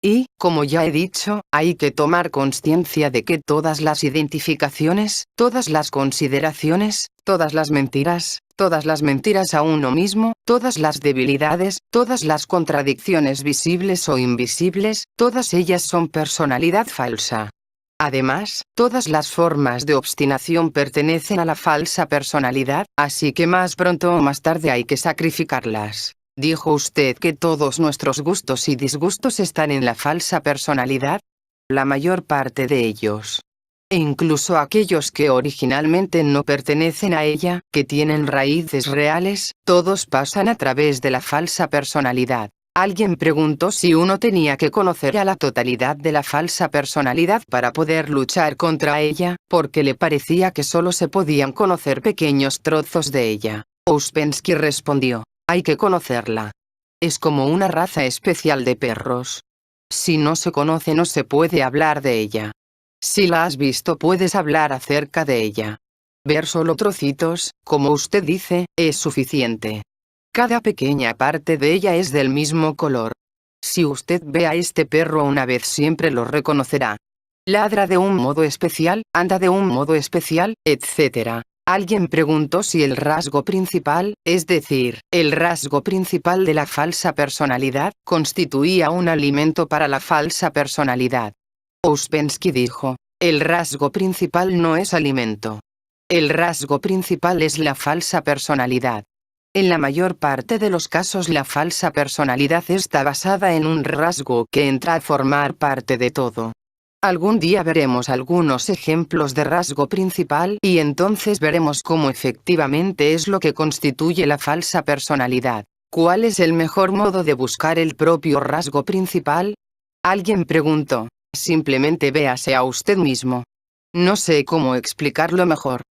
Y, como ya he dicho, hay que tomar conciencia de que todas las identificaciones, todas las consideraciones, todas las mentiras a uno mismo, todas las debilidades, todas las contradicciones visibles o invisibles, todas ellas son personalidad falsa. Además, todas las formas de obstinación pertenecen a la falsa personalidad, así que más pronto o más tarde hay que sacrificarlas. ¿Dijo usted que todos nuestros gustos y disgustos están en la falsa personalidad? La mayor parte de ellos. e incluso aquellos que originalmente no pertenecen a ella, que tienen raíces reales, todos pasan a través de la falsa personalidad. Alguien preguntó si uno tenía que conocer a la totalidad de la falsa personalidad para poder luchar contra ella, porque le parecía que solo se podían conocer pequeños trozos de ella. Ouspensky respondió: hay que conocerla. Es como una raza especial de perros. Si no se conoce no se puede hablar de ella. Si la has visto puedes hablar acerca de ella. Ver solo trocitos, como usted dice, es suficiente. Cada pequeña parte de ella es del mismo color. Si usted ve a este perro una vez siempre lo reconocerá. Ladra de un modo especial, anda de un modo especial, etc. Alguien preguntó si el rasgo principal, es decir, el rasgo principal de la falsa personalidad, constituía un alimento para la falsa personalidad. Ouspensky dijo: el rasgo principal no es alimento. El rasgo principal es la falsa personalidad. En la mayor parte de los casos la falsa personalidad está basada en un rasgo que entra a formar parte de todo. Algún día veremos algunos ejemplos de rasgo principal y entonces veremos cómo efectivamente es lo que constituye la falsa personalidad. ¿Cuál es el mejor modo de buscar el propio rasgo principal? Alguien preguntó. Simplemente véase a usted mismo. No sé cómo explicarlo mejor.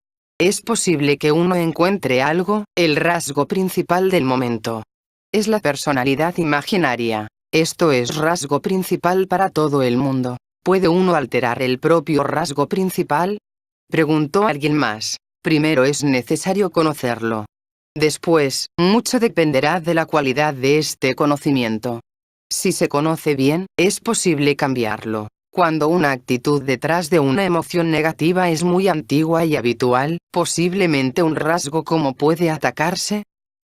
Es posible que uno encuentre algo, el rasgo principal del momento. Es la personalidad imaginaria. Esto es rasgo principal para todo el mundo. ¿Puede uno alterar el propio rasgo principal? Preguntó alguien más. Primero es necesario conocerlo. Después, mucho dependerá de la cualidad de este conocimiento. Si se conoce bien, es posible cambiarlo. Cuando una actitud detrás de una emoción negativa es muy antigua y habitual, posiblemente un rasgo como puede atacarse.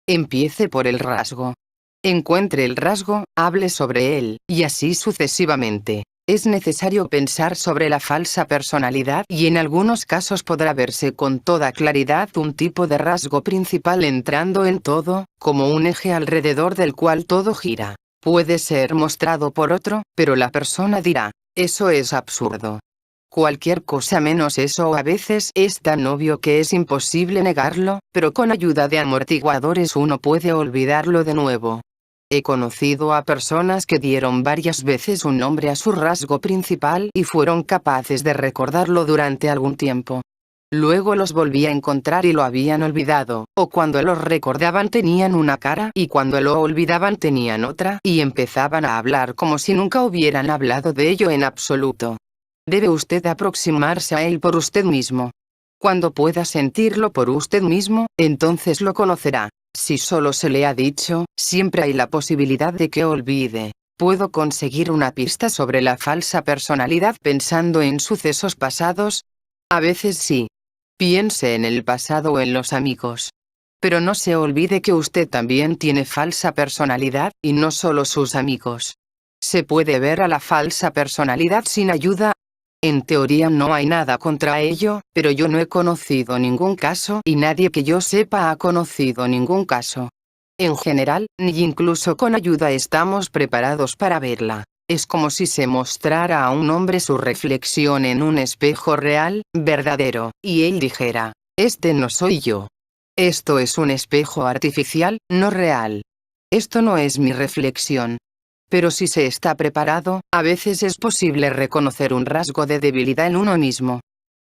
Empiece por el rasgo. Encuentre el rasgo, hable sobre él, y así sucesivamente. Es necesario pensar sobre la falsa personalidad y en algunos casos podrá verse con toda claridad un tipo de rasgo principal entrando en todo, como un eje alrededor del cual todo gira. Puede ser mostrado por otro, pero la persona dirá: eso es absurdo. Cualquier cosa menos eso, o a veces es tan obvio que es imposible negarlo, pero con ayuda de amortiguadores uno puede olvidarlo de nuevo. He conocido a personas que dieron varias veces un nombre a su rasgo principal y fueron capaces de recordarlo durante algún tiempo. Luego los volví a encontrar y lo habían olvidado, o cuando los recordaban tenían una cara y cuando lo olvidaban tenían otra, y empezaban a hablar como si nunca hubieran hablado de ello en absoluto. Debe usted aproximarse a él por usted mismo. Cuando pueda sentirlo por usted mismo, entonces lo conocerá. Si solo se le ha dicho, siempre hay la posibilidad de que olvide. ¿Puedo conseguir una pista sobre la falsa personalidad pensando en sucesos pasados? A veces sí. Piense en el pasado o en los amigos. Pero no se olvide que usted también tiene falsa personalidad, y no solo sus amigos. ¿Se puede ver a la falsa personalidad sin ayuda? En teoría no hay nada contra ello, pero yo no he conocido ningún caso y nadie que yo sepa ha conocido ningún caso. En general, ni incluso con ayuda estamos preparados para verla. Es como si se mostrara a un hombre su reflexión en un espejo real, verdadero, y él dijera: este no soy yo. Esto es un espejo artificial, no real. Esto no es mi reflexión. Pero si se está preparado, a veces es posible reconocer un rasgo de debilidad en uno mismo.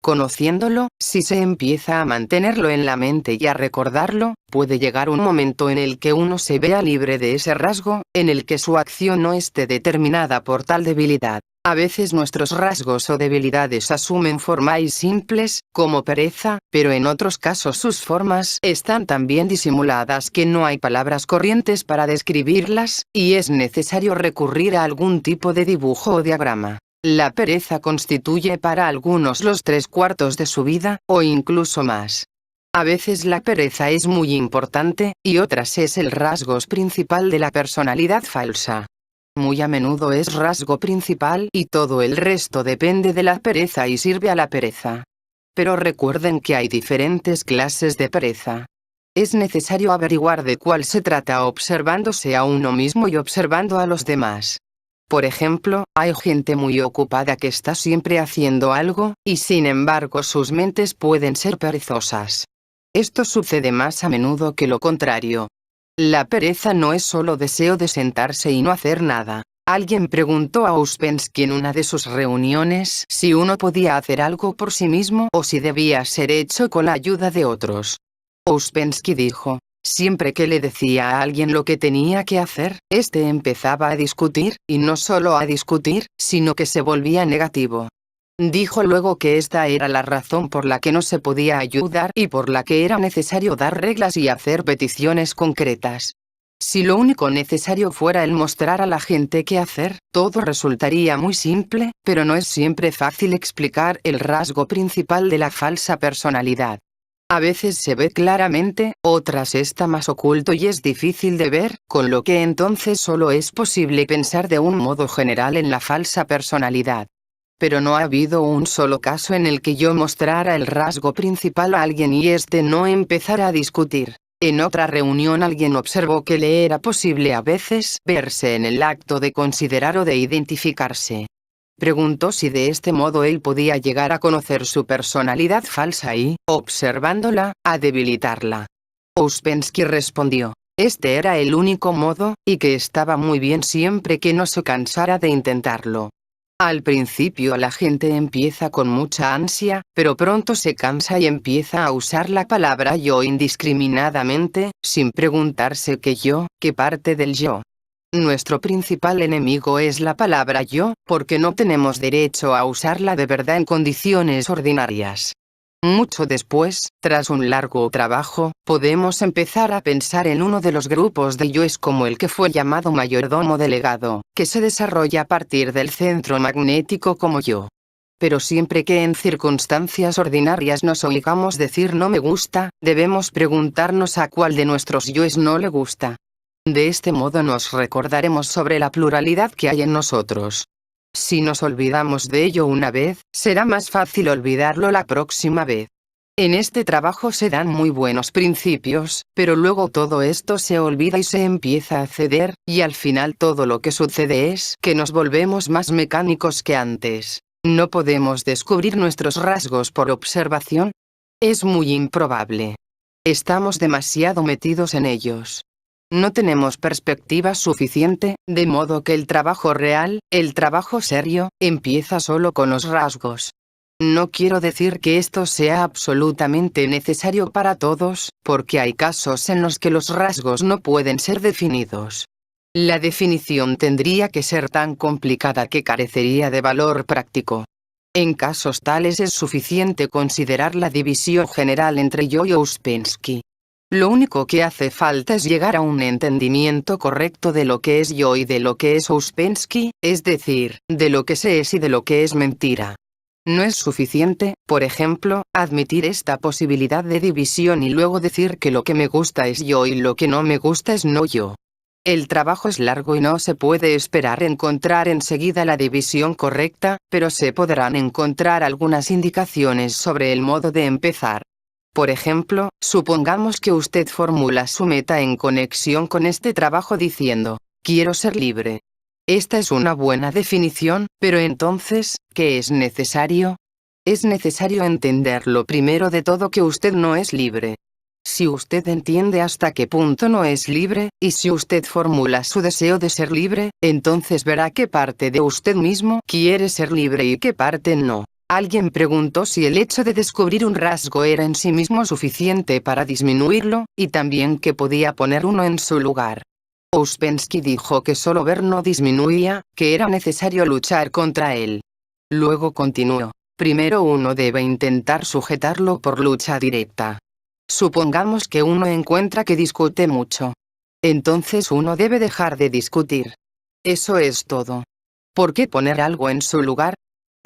Conociéndolo, si se empieza a mantenerlo en la mente y a recordarlo, puede llegar un momento en el que uno se vea libre de ese rasgo, en el que su acción no esté determinada por tal debilidad. A veces nuestros rasgos o debilidades asumen formas simples, como pereza, pero en otros casos sus formas están tan bien disimuladas que no hay palabras corrientes para describirlas, y es necesario recurrir a algún tipo de dibujo o diagrama. La pereza constituye para algunos los 3/4 de su vida, o incluso más. A veces la pereza es muy importante, y otras es el rasgo principal de la personalidad falsa. Muy a menudo es rasgo principal y todo el resto depende de la pereza y sirve a la pereza. Pero recuerden que hay diferentes clases de pereza. Es necesario averiguar de cuál se trata observándose a uno mismo y observando a los demás. Por ejemplo, hay gente muy ocupada que está siempre haciendo algo, y sin embargo sus mentes pueden ser perezosas. Esto sucede más a menudo que lo contrario. La pereza no es solo deseo de sentarse y no hacer nada. Alguien preguntó a Ouspensky en una de sus reuniones si uno podía hacer algo por sí mismo o si debía ser hecho con la ayuda de otros. Ouspensky dijo: siempre que le decía a alguien lo que tenía que hacer, este empezaba a discutir, y no solo a discutir, sino que se volvía negativo. Dijo luego que esta era la razón por la que no se podía ayudar y por la que era necesario dar reglas y hacer peticiones concretas. Si lo único necesario fuera el mostrar a la gente qué hacer, todo resultaría muy simple, pero no es siempre fácil explicar el rasgo principal de la falsa personalidad. A veces se ve claramente, otras está más oculto y es difícil de ver, con lo que entonces solo es posible pensar de un modo general en la falsa personalidad. Pero no ha habido un solo caso en el que yo mostrara el rasgo principal a alguien y este no empezara a discutir. En otra reunión alguien observó que le era posible a veces verse en el acto de considerar o de identificarse. Preguntó si de este modo él podía llegar a conocer su personalidad falsa y, observándola, a debilitarla. Ouspensky respondió: este era el único modo, y que estaba muy bien siempre que no se cansara de intentarlo. Al principio la gente empieza con mucha ansia, pero pronto se cansa y empieza a usar la palabra yo indiscriminadamente, sin preguntarse qué parte del yo. Nuestro principal enemigo es la palabra yo, porque no tenemos derecho a usarla de verdad en condiciones ordinarias. Mucho después, tras un largo trabajo, podemos empezar a pensar en uno de los grupos de yoes como el que fue llamado mayordomo delegado, que se desarrolla a partir del centro magnético como yo. Pero siempre que en circunstancias ordinarias nos oigamos decir no me gusta, debemos preguntarnos a cuál de nuestros yoes no le gusta. De este modo nos recordaremos sobre la pluralidad que hay en nosotros. Si nos olvidamos de ello una vez, será más fácil olvidarlo la próxima vez. En este trabajo se dan muy buenos principios, pero luego todo esto se olvida y se empieza a ceder, y al final todo lo que sucede es que nos volvemos más mecánicos que antes. ¿No podemos descubrir nuestros rasgos por observación? Es muy improbable. Estamos demasiado metidos en ellos. No tenemos perspectiva suficiente, de modo que el trabajo real, el trabajo serio, empieza solo con los rasgos. No quiero decir que esto sea absolutamente necesario para todos, porque hay casos en los que los rasgos no pueden ser definidos. La definición tendría que ser tan complicada que carecería de valor práctico. En casos tales es suficiente considerar la división general entre yo y Ouspensky. Lo único que hace falta es llegar a un entendimiento correcto de lo que es yo y de lo que es Ouspensky, es decir, de lo que se es y de lo que es mentira. No es suficiente, por ejemplo, admitir esta posibilidad de división y luego decir que lo que me gusta es yo y lo que no me gusta es no yo. El trabajo es largo y no se puede esperar encontrar enseguida la división correcta, pero se podrán encontrar algunas indicaciones sobre el modo de empezar. Por ejemplo, supongamos que usted formula su meta en conexión con este trabajo diciendo: quiero ser libre. Esta es una buena definición, pero entonces, ¿qué es necesario? Es necesario entender lo primero de todo que usted no es libre. Si usted entiende hasta qué punto no es libre, y si usted formula su deseo de ser libre, entonces verá qué parte de usted mismo quiere ser libre y qué parte no. Alguien preguntó si el hecho de descubrir un rasgo era en sí mismo suficiente para disminuirlo, y también que podía poner uno en su lugar. Ouspensky dijo que solo ver no disminuía, que era necesario luchar contra él. Luego continuó: primero uno debe intentar sujetarlo por lucha directa. Supongamos que uno encuentra que discute mucho. Entonces uno debe dejar de discutir. Eso es todo. ¿Por qué poner algo en su lugar?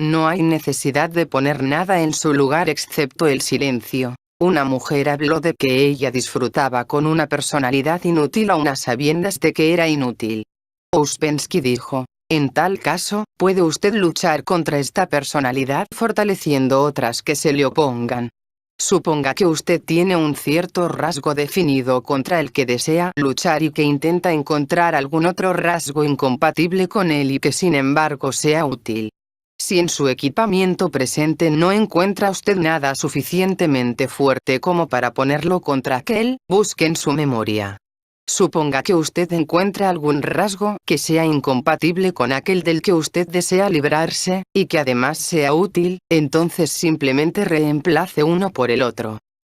No hay necesidad de poner nada en su lugar excepto el silencio. Una mujer habló de que ella disfrutaba con una personalidad inútil aun a sabiendas de que era inútil. Ouspensky dijo: en tal caso, puede usted luchar contra esta personalidad fortaleciendo otras que se le opongan. Suponga que usted tiene un cierto rasgo definido contra el que desea luchar y que intenta encontrar algún otro rasgo incompatible con él y que sin embargo sea útil. Si en su equipamiento presente no encuentra usted nada suficientemente fuerte como para ponerlo contra aquel, busque en su memoria. Suponga que usted encuentra algún rasgo que sea incompatible con aquel del que usted desea librarse, y que además sea útil, entonces simplemente reemplace uno por el otro.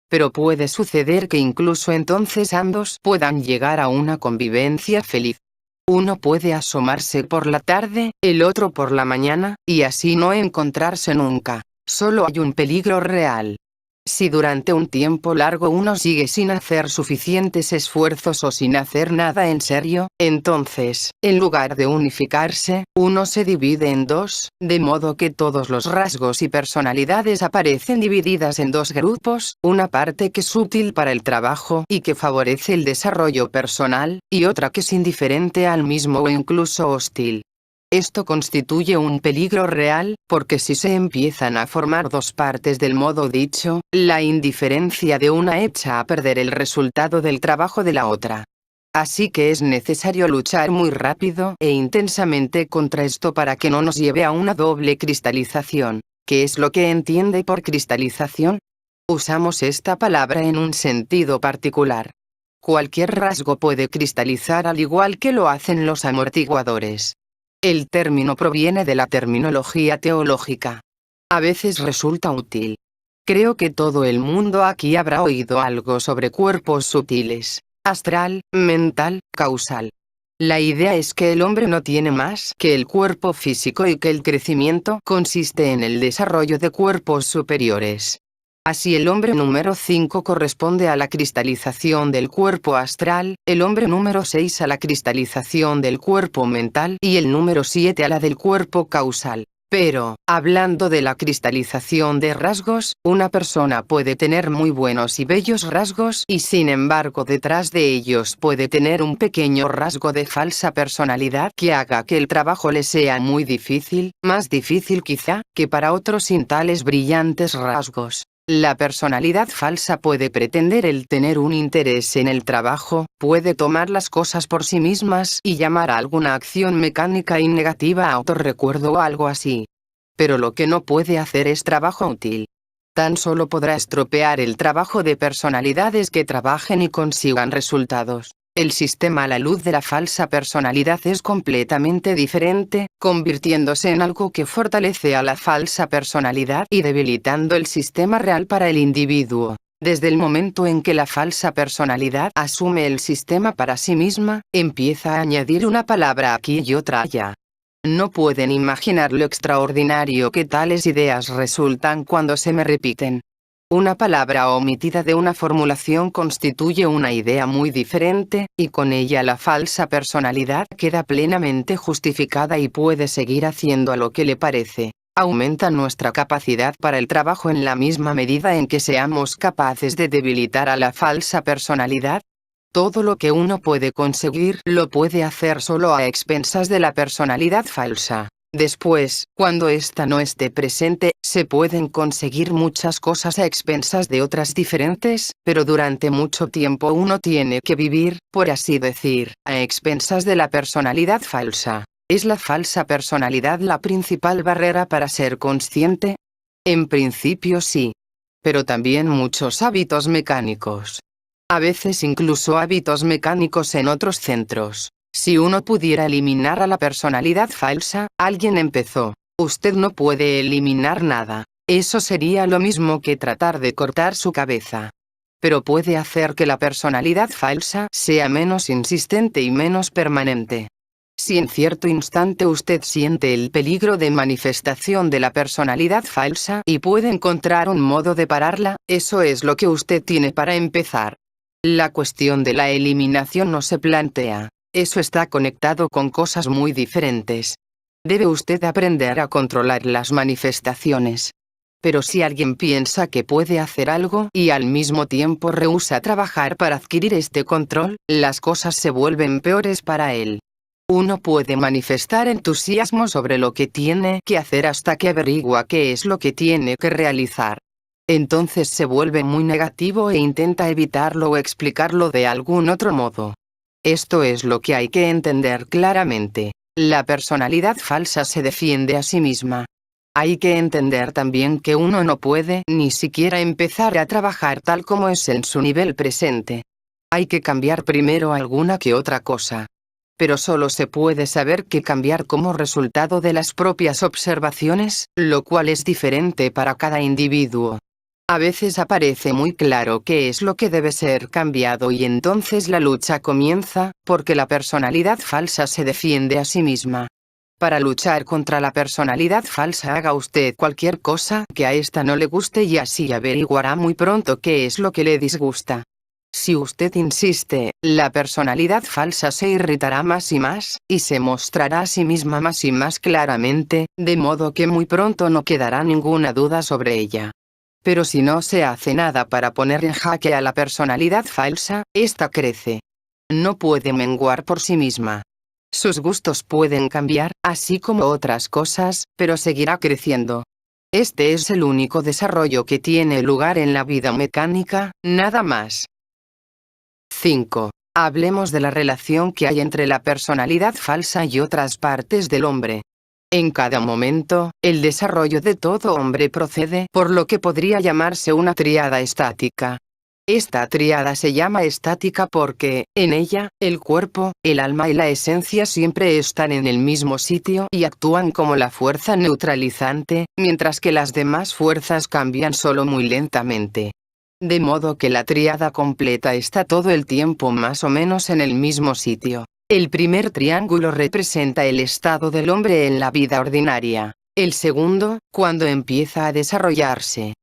Pero puede suceder que incluso entonces ambos puedan llegar a una convivencia feliz. Uno puede asomarse por la tarde, el otro por la mañana, y así no encontrarse nunca. Solo hay un peligro real. Si durante un tiempo largo uno sigue sin hacer suficientes esfuerzos o sin hacer nada en serio, entonces, en lugar de unificarse, uno se divide en dos, de modo que todos los rasgos y personalidades aparecen divididas en dos grupos, una parte que es útil para el trabajo y que favorece el desarrollo personal, y otra que es indiferente al mismo o incluso hostil. Esto constituye un peligro real, porque si se empiezan a formar dos partes del modo dicho, la indiferencia de una echa a perder el resultado del trabajo de la otra. Así que es necesario luchar muy rápido e intensamente contra esto para que no nos lleve a una doble cristalización. ¿Qué es lo que entiende por cristalización? Usamos esta palabra en un sentido particular. Cualquier rasgo puede cristalizar al igual que lo hacen los amortiguadores. El término proviene de la terminología teológica. A veces resulta útil. Creo que todo el mundo aquí habrá oído algo sobre cuerpos sutiles: astral, mental, causal. La idea es que el hombre no tiene más que el cuerpo físico y que el crecimiento consiste en el desarrollo de cuerpos superiores. Así el hombre número 5 corresponde a la cristalización del cuerpo astral, el hombre número 6 a la cristalización del cuerpo mental y el número 7 a la del cuerpo causal. Pero, hablando de la cristalización de rasgos, una persona puede tener muy buenos y bellos rasgos y sin embargo detrás de ellos puede tener un pequeño rasgo de falsa personalidad que haga que el trabajo le sea muy difícil, más difícil quizá, que para otros sin tales brillantes rasgos. La personalidad falsa puede pretender el tener un interés en el trabajo, puede tomar las cosas por sí mismas y llamar a alguna acción mecánica y negativa autorrecuerdo o algo así. Pero lo que no puede hacer es trabajo útil. Tan solo podrá estropear el trabajo de personalidades que trabajen y consigan resultados. El sistema a la luz de la falsa personalidad es completamente diferente, convirtiéndose en algo que fortalece a la falsa personalidad y debilitando el sistema real para el individuo. Desde el momento en que la falsa personalidad asume el sistema para sí misma, empieza a añadir una palabra aquí y otra allá. No pueden imaginar lo extraordinario que tales ideas resultan cuando se me repiten. Una palabra omitida de una formulación constituye una idea muy diferente, y con ella la falsa personalidad queda plenamente justificada y puede seguir haciendo lo que le parece. Aumenta nuestra capacidad para el trabajo en la misma medida en que seamos capaces de debilitar a la falsa personalidad. Todo lo que uno puede conseguir lo puede hacer solo a expensas de la personalidad falsa. Después, cuando ésta no esté presente, se pueden conseguir muchas cosas a expensas de otras diferentes, pero durante mucho tiempo uno tiene que vivir, por así decir, a expensas de la personalidad falsa. ¿Es la falsa personalidad la principal barrera para ser consciente? En principio sí. Pero también muchos hábitos mecánicos. A veces incluso hábitos mecánicos en otros centros. Si uno pudiera eliminar a la personalidad falsa, alguien empezó. Usted no puede eliminar nada. Eso sería lo mismo que tratar de cortar su cabeza. Pero puede hacer que la personalidad falsa sea menos insistente y menos permanente. Si en cierto instante usted siente el peligro de manifestación de la personalidad falsa y puede encontrar un modo de pararla, eso es lo que usted tiene para empezar. La cuestión de la eliminación no se plantea. Eso está conectado con cosas muy diferentes. Debe usted aprender a controlar las manifestaciones. Pero si alguien piensa que puede hacer algo y al mismo tiempo rehúsa trabajar para adquirir este control, las cosas se vuelven peores para él. Uno puede manifestar entusiasmo sobre lo que tiene que hacer hasta que averigua qué es lo que tiene que realizar. Entonces se vuelve muy negativo e intenta evitarlo o explicarlo de algún otro modo. Esto es lo que hay que entender claramente. La personalidad falsa se defiende a sí misma. Hay que entender también que uno no puede ni siquiera empezar a trabajar tal como es en su nivel presente. Hay que cambiar primero alguna que otra cosa. Pero solo se puede saber qué cambiar como resultado de las propias observaciones, lo cual es diferente para cada individuo. A veces aparece muy claro qué es lo que debe ser cambiado y entonces la lucha comienza, porque la personalidad falsa se defiende a sí misma. Para luchar contra la personalidad falsa haga usted cualquier cosa que a esta no le guste y así averiguará muy pronto qué es lo que le disgusta. Si usted insiste, la personalidad falsa se irritará más y se mostrará a sí misma más y más claramente, de modo que muy pronto no quedará ninguna duda sobre ella. Pero si no se hace nada para poner en jaque a la personalidad falsa, esta crece. No puede menguar por sí misma. Sus gustos pueden cambiar, así como otras cosas, pero seguirá creciendo. Este es el único desarrollo que tiene lugar en la vida mecánica, nada más. 5. Hablemos de la relación que hay entre la personalidad falsa y otras partes del hombre. En cada momento, el desarrollo de todo hombre procede por lo que podría llamarse una tríada estática. Esta tríada se llama estática porque, en ella, el cuerpo, el alma y la esencia siempre están en el mismo sitio y actúan como la fuerza neutralizante, mientras que las demás fuerzas cambian solo muy lentamente. De modo que la tríada completa está todo el tiempo más o menos en el mismo sitio. El primer triángulo representa el estado del hombre en la vida ordinaria. El segundo, cuando empieza a desarrollarse.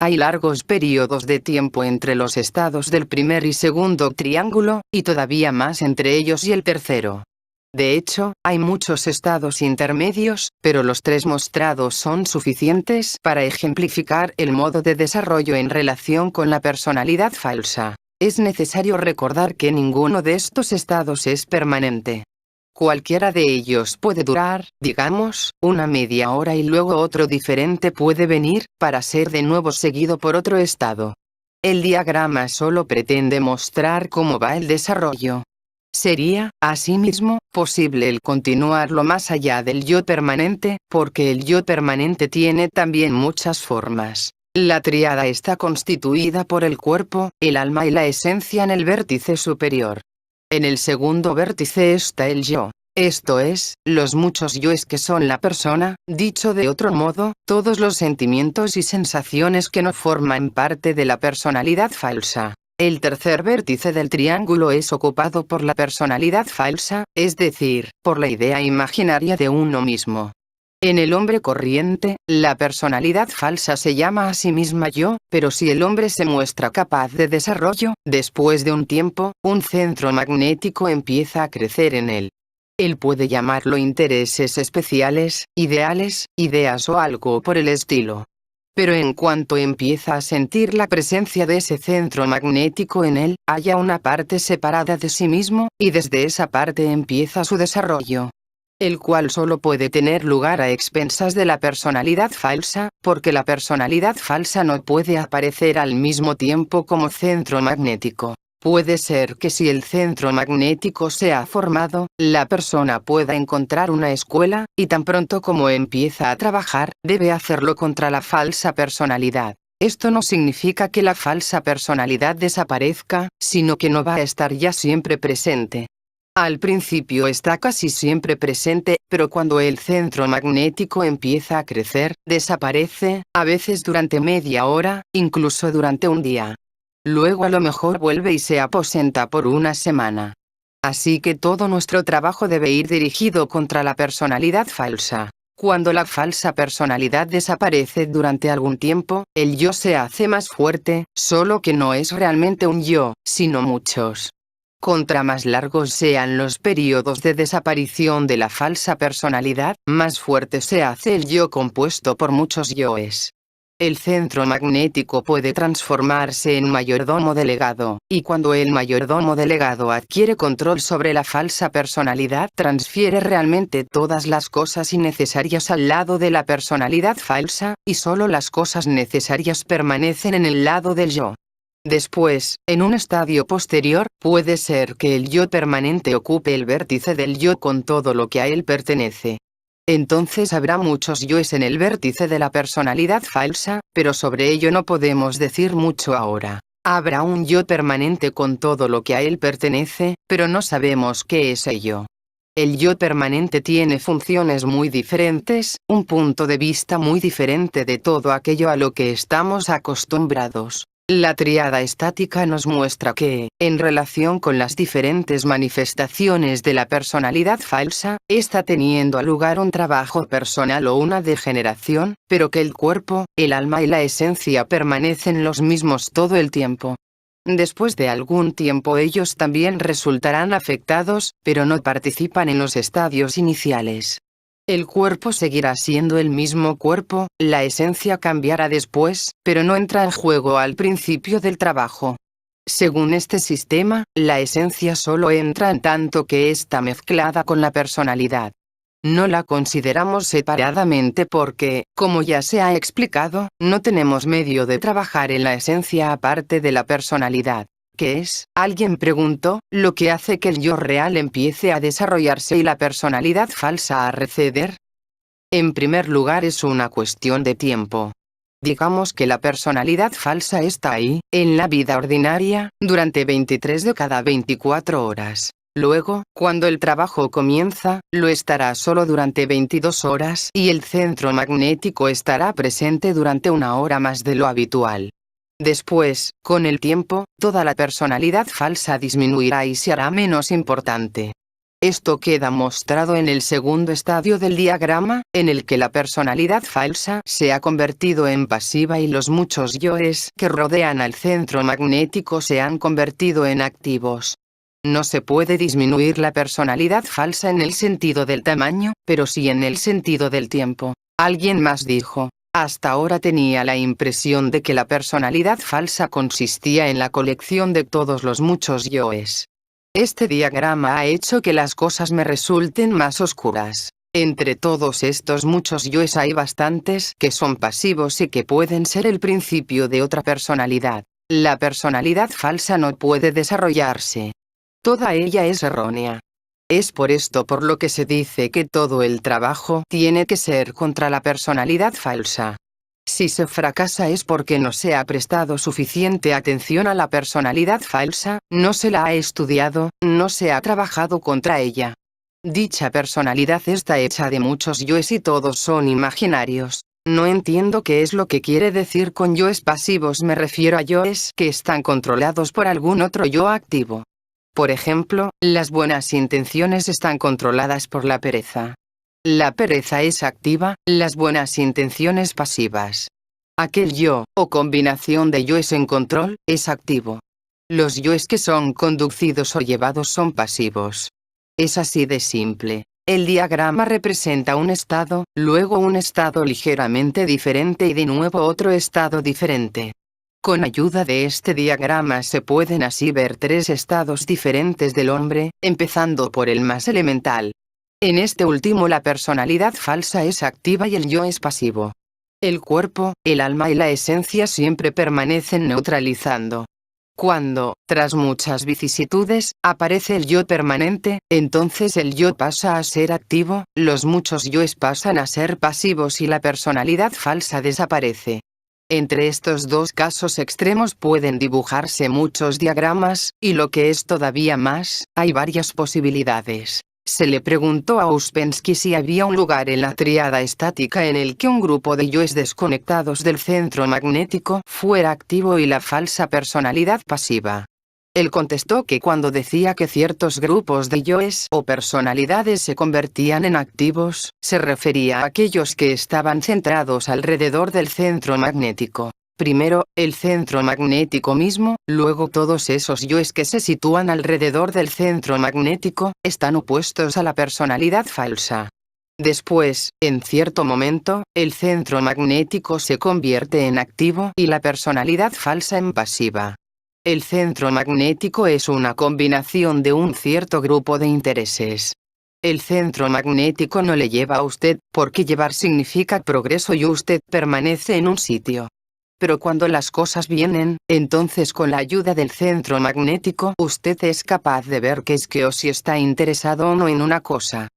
Hay largos periodos de tiempo entre los estados del primer y segundo triángulo, y todavía más entre ellos y el tercero. De hecho, hay muchos estados intermedios, pero los tres mostrados son suficientes para ejemplificar el modo de desarrollo en relación con la personalidad falsa. Es necesario recordar que ninguno de estos estados es permanente. Cualquiera de ellos puede durar, digamos, una media hora y luego otro diferente puede venir, para ser de nuevo seguido por otro estado. El diagrama solo pretende mostrar cómo va el desarrollo. Sería, asimismo, posible el continuarlo más allá del yo permanente, porque el yo permanente tiene también muchas formas. La tríada está constituida por el cuerpo, el alma y la esencia en el vértice superior. En el segundo vértice está el yo. Esto es, los muchos yoes que son la persona, dicho de otro modo, todos los sentimientos y sensaciones que no forman parte de la personalidad falsa. El tercer vértice del triángulo es ocupado por la personalidad falsa, es decir, por la idea imaginaria de uno mismo. En el hombre corriente, la personalidad falsa se llama a sí misma yo, pero si el hombre se muestra capaz de desarrollo, después de un tiempo, un centro magnético empieza a crecer en él. Él puede llamarlo intereses especiales, ideales, ideas o algo por el estilo. Pero en cuanto empieza a sentir la presencia de ese centro magnético en él, haya una parte separada de sí mismo, y desde esa parte empieza su desarrollo, el cual solo puede tener lugar a expensas de la personalidad falsa, porque la personalidad falsa no puede aparecer al mismo tiempo como centro magnético. Puede ser que si el centro magnético se ha formado, la persona pueda encontrar una escuela, y tan pronto como empieza a trabajar, debe hacerlo contra la falsa personalidad. Esto no significa que la falsa personalidad desaparezca, sino que no va a estar ya siempre presente. Al principio está casi siempre presente, pero cuando el centro magnético empieza a crecer, desaparece, a veces durante media hora, incluso durante un día. Luego a lo mejor vuelve y se aposenta por una semana. Así que todo nuestro trabajo debe ir dirigido contra la personalidad falsa. Cuando la falsa personalidad desaparece durante algún tiempo, el yo se hace más fuerte, solo que no es realmente un yo, sino muchos. Contra más largos sean los periodos de desaparición de la falsa personalidad, más fuerte se hace el yo compuesto por muchos yoes. el centro magnético puede transformarse en mayordomo delegado, y cuando el mayordomo delegado adquiere control sobre la falsa personalidad, transfiere realmente todas las cosas innecesarias al lado de la personalidad falsa, y solo las cosas necesarias permanecen en el lado del yo. Después, en un estadio posterior, puede ser que el yo permanente ocupe el vértice del yo con todo lo que a él pertenece. Entonces habrá muchos yoes en el vértice de la personalidad falsa, pero sobre ello no podemos decir mucho ahora. Habrá un yo permanente con todo lo que a él pertenece, pero no sabemos qué es ello. El yo permanente tiene funciones muy diferentes, un punto de vista muy diferente de todo aquello a lo que estamos acostumbrados. La tríada estática nos muestra que, en relación con las diferentes manifestaciones de la personalidad falsa, está teniendo lugar un trabajo personal o una degeneración, pero que el cuerpo, el alma y la esencia permanecen los mismos todo el tiempo. Después de algún tiempo ellos también resultarán afectados, pero no participan en los estadios iniciales. El cuerpo seguirá siendo el mismo cuerpo, la esencia cambiará después, pero no entra en juego al principio del trabajo. Según este sistema, la esencia solo entra en tanto que está mezclada con la personalidad. No la consideramos separadamente porque, como ya se ha explicado, no tenemos medio de trabajar en la esencia aparte de la personalidad. ¿Qué es? Alguien preguntó, lo que hace que el yo real empiece a desarrollarse y la personalidad falsa a receder. En primer lugar es una cuestión de tiempo. Digamos que la personalidad falsa está ahí, en la vida ordinaria, durante 23 de cada 24 horas. Luego, cuando el trabajo comienza, lo estará solo durante 22 horas y el centro magnético estará presente durante una hora más de lo habitual. Después, con el tiempo, toda la personalidad falsa disminuirá y se hará menos importante. Esto queda mostrado en el segundo estadio del diagrama, en el que la personalidad falsa se ha convertido en pasiva y los muchos yoes que rodean al centro magnético se han convertido en activos. No se puede disminuir la personalidad falsa en el sentido del tamaño, pero sí en el sentido del tiempo. Alguien más dijo, hasta ahora tenía la impresión de que la personalidad falsa consistía en la colección de todos los muchos yoes. Este diagrama ha hecho que las cosas me resulten más oscuras. Entre todos estos muchos yoes hay bastantes que son pasivos y que pueden ser el principio de otra personalidad. La personalidad falsa no puede desarrollarse. Toda ella es errónea. Es por esto por lo que se dice que todo el trabajo tiene que ser contra la personalidad falsa. Si se fracasa es porque no se ha prestado suficiente atención a la personalidad falsa, no se la ha estudiado, no se ha trabajado contra ella. Dicha personalidad está hecha de muchos yoes y todos son imaginarios. No entiendo qué es lo que quiere decir con yoes pasivos. Me refiero a yoes que están controlados por algún otro yo activo. Por ejemplo, las buenas intenciones están controladas por la pereza. La pereza es activa, las buenas intenciones pasivas. Aquel yo, o combinación de yoes en control, es activo. Los yoes que son conducidos o llevados son pasivos. Es así de simple. El diagrama representa un estado, luego un estado ligeramente diferente y de nuevo otro estado diferente. Con ayuda de este diagrama se pueden así ver tres estados diferentes del hombre, empezando por el más elemental. En este último la personalidad falsa es activa y el yo es pasivo. El cuerpo, el alma y la esencia siempre permanecen neutralizando. Cuando, tras muchas vicisitudes, aparece el yo permanente, entonces el yo pasa a ser activo, los muchos yoes pasan a ser pasivos y la personalidad falsa desaparece. Entre estos dos casos extremos pueden dibujarse muchos diagramas, y lo que es todavía más, hay varias posibilidades. Se le preguntó a Ouspensky si había un lugar en la tríada estática en el que un grupo de yoes desconectados del centro magnético fuera activo y la falsa personalidad pasiva. Él contestó que cuando decía que ciertos grupos de yoes o personalidades se convertían en activos, se refería a aquellos que estaban centrados alrededor del centro magnético. Primero, el centro magnético mismo, luego todos esos yoes que se sitúan alrededor del centro magnético, están opuestos a la personalidad falsa. Después, en cierto momento, el centro magnético se convierte en activo y la personalidad falsa en pasiva. El centro magnético es una combinación de un cierto grupo de intereses. El centro magnético no le lleva a usted, porque llevar significa progreso y usted permanece en un sitio. Pero cuando las cosas vienen, entonces con la ayuda del centro magnético usted es capaz de ver qué es que o si está interesado o no en una cosa.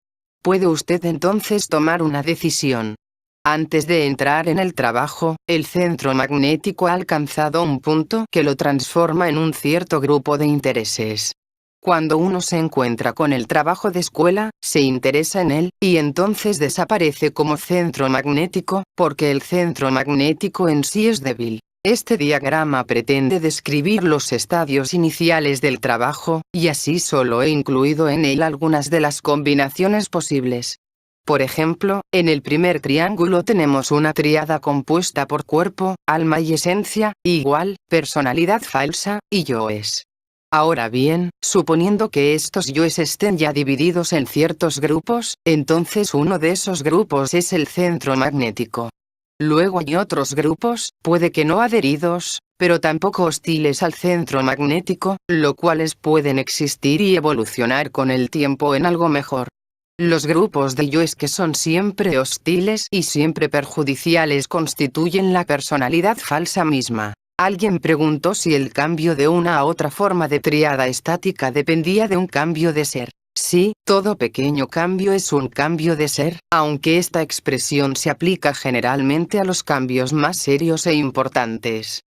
Puede usted entonces tomar una decisión. Antes de entrar en el trabajo, el centro magnético ha alcanzado un punto que lo transforma en un cierto grupo de intereses. Cuando uno se encuentra con el trabajo de escuela, se interesa en él, y entonces desaparece como centro magnético, porque el centro magnético en sí es débil. Este diagrama pretende describir los estadios iniciales del trabajo, y así solo he incluido en él algunas de las combinaciones posibles. Por ejemplo, en el primer triángulo tenemos una tríada compuesta por cuerpo, alma y esencia, igual, personalidad falsa, y yoes. Ahora bien, suponiendo que estos yoes estén ya divididos en ciertos grupos, entonces uno de esos grupos es el centro magnético. Luego hay otros grupos, puede que no adheridos, pero tampoco hostiles al centro magnético, los cuales pueden existir y evolucionar con el tiempo en algo mejor. Los grupos de yoes que son siempre hostiles y siempre perjudiciales constituyen la personalidad falsa misma. Alguien preguntó si el cambio de una a otra forma de tríada estática dependía de un cambio de ser. Sí, todo pequeño cambio es un cambio de ser, aunque esta expresión se aplica generalmente a los cambios más serios e importantes.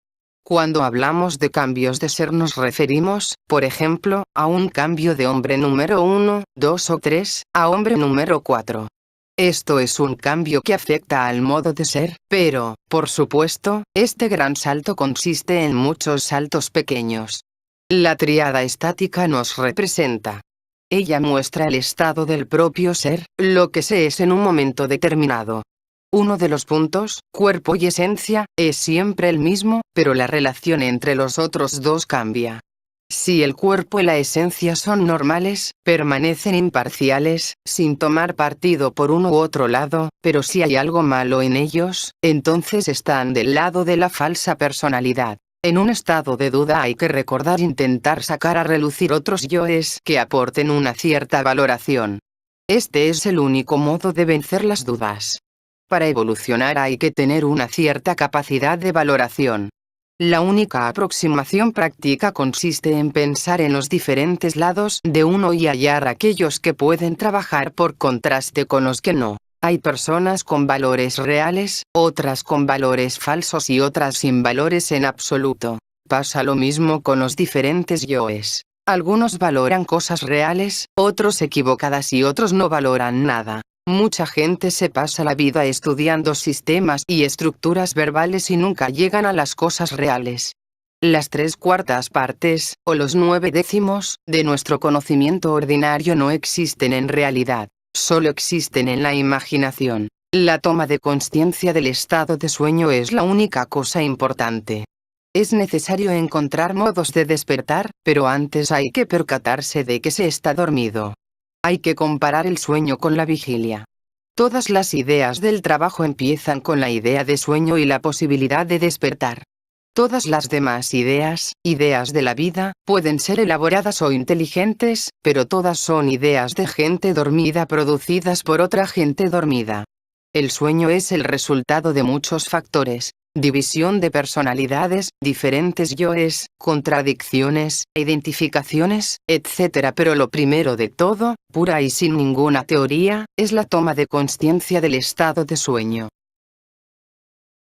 Cuando hablamos de cambios de ser nos referimos, por ejemplo, a un cambio de hombre número 1, 2 o 3, a hombre número 4. Esto es un cambio que afecta al modo de ser, pero, por supuesto, este gran salto consiste en muchos saltos pequeños. La tríada estática nos representa. Ella muestra el estado del propio ser, lo que se es en un momento determinado. Uno de los puntos, cuerpo y esencia, es siempre el mismo, pero la relación entre los otros dos cambia. Si el cuerpo y la esencia son normales, permanecen imparciales, sin tomar partido por uno u otro lado, pero si hay algo malo en ellos, entonces están del lado de la falsa personalidad. En un estado de duda hay que recordar intentar sacar a relucir otros yoes que aporten una cierta valoración. Este es el único modo de vencer las dudas. Para evolucionar hay que tener una cierta capacidad de valoración. La única aproximación práctica consiste en pensar en los diferentes lados de uno y hallar aquellos que pueden trabajar por contraste con los que no. Hay personas con valores reales, otras con valores falsos y otras sin valores en absoluto. Pasa lo mismo con los diferentes yoes. Algunos valoran cosas reales, otros equivocadas y otros no valoran nada. Mucha gente se pasa la vida estudiando sistemas y estructuras verbales y nunca llegan a las cosas reales. Las 3/4 partes, o los 9/10, de nuestro conocimiento ordinario no existen en realidad, solo existen en la imaginación. La toma de conciencia del estado de sueño es la única cosa importante. Es necesario encontrar modos de despertar, pero antes hay que percatarse de que se está dormido. Hay que comparar el sueño con la vigilia. Todas las ideas del trabajo empiezan con la idea de sueño y la posibilidad de despertar. Todas las demás ideas de la vida, pueden ser elaboradas o inteligentes, pero todas son ideas de gente dormida producidas por otra gente dormida. El sueño es el resultado de muchos factores. División de personalidades, diferentes yoes, contradicciones, identificaciones, etc. Pero lo primero de todo, pura y sin ninguna teoría, es la toma de conciencia del estado de sueño.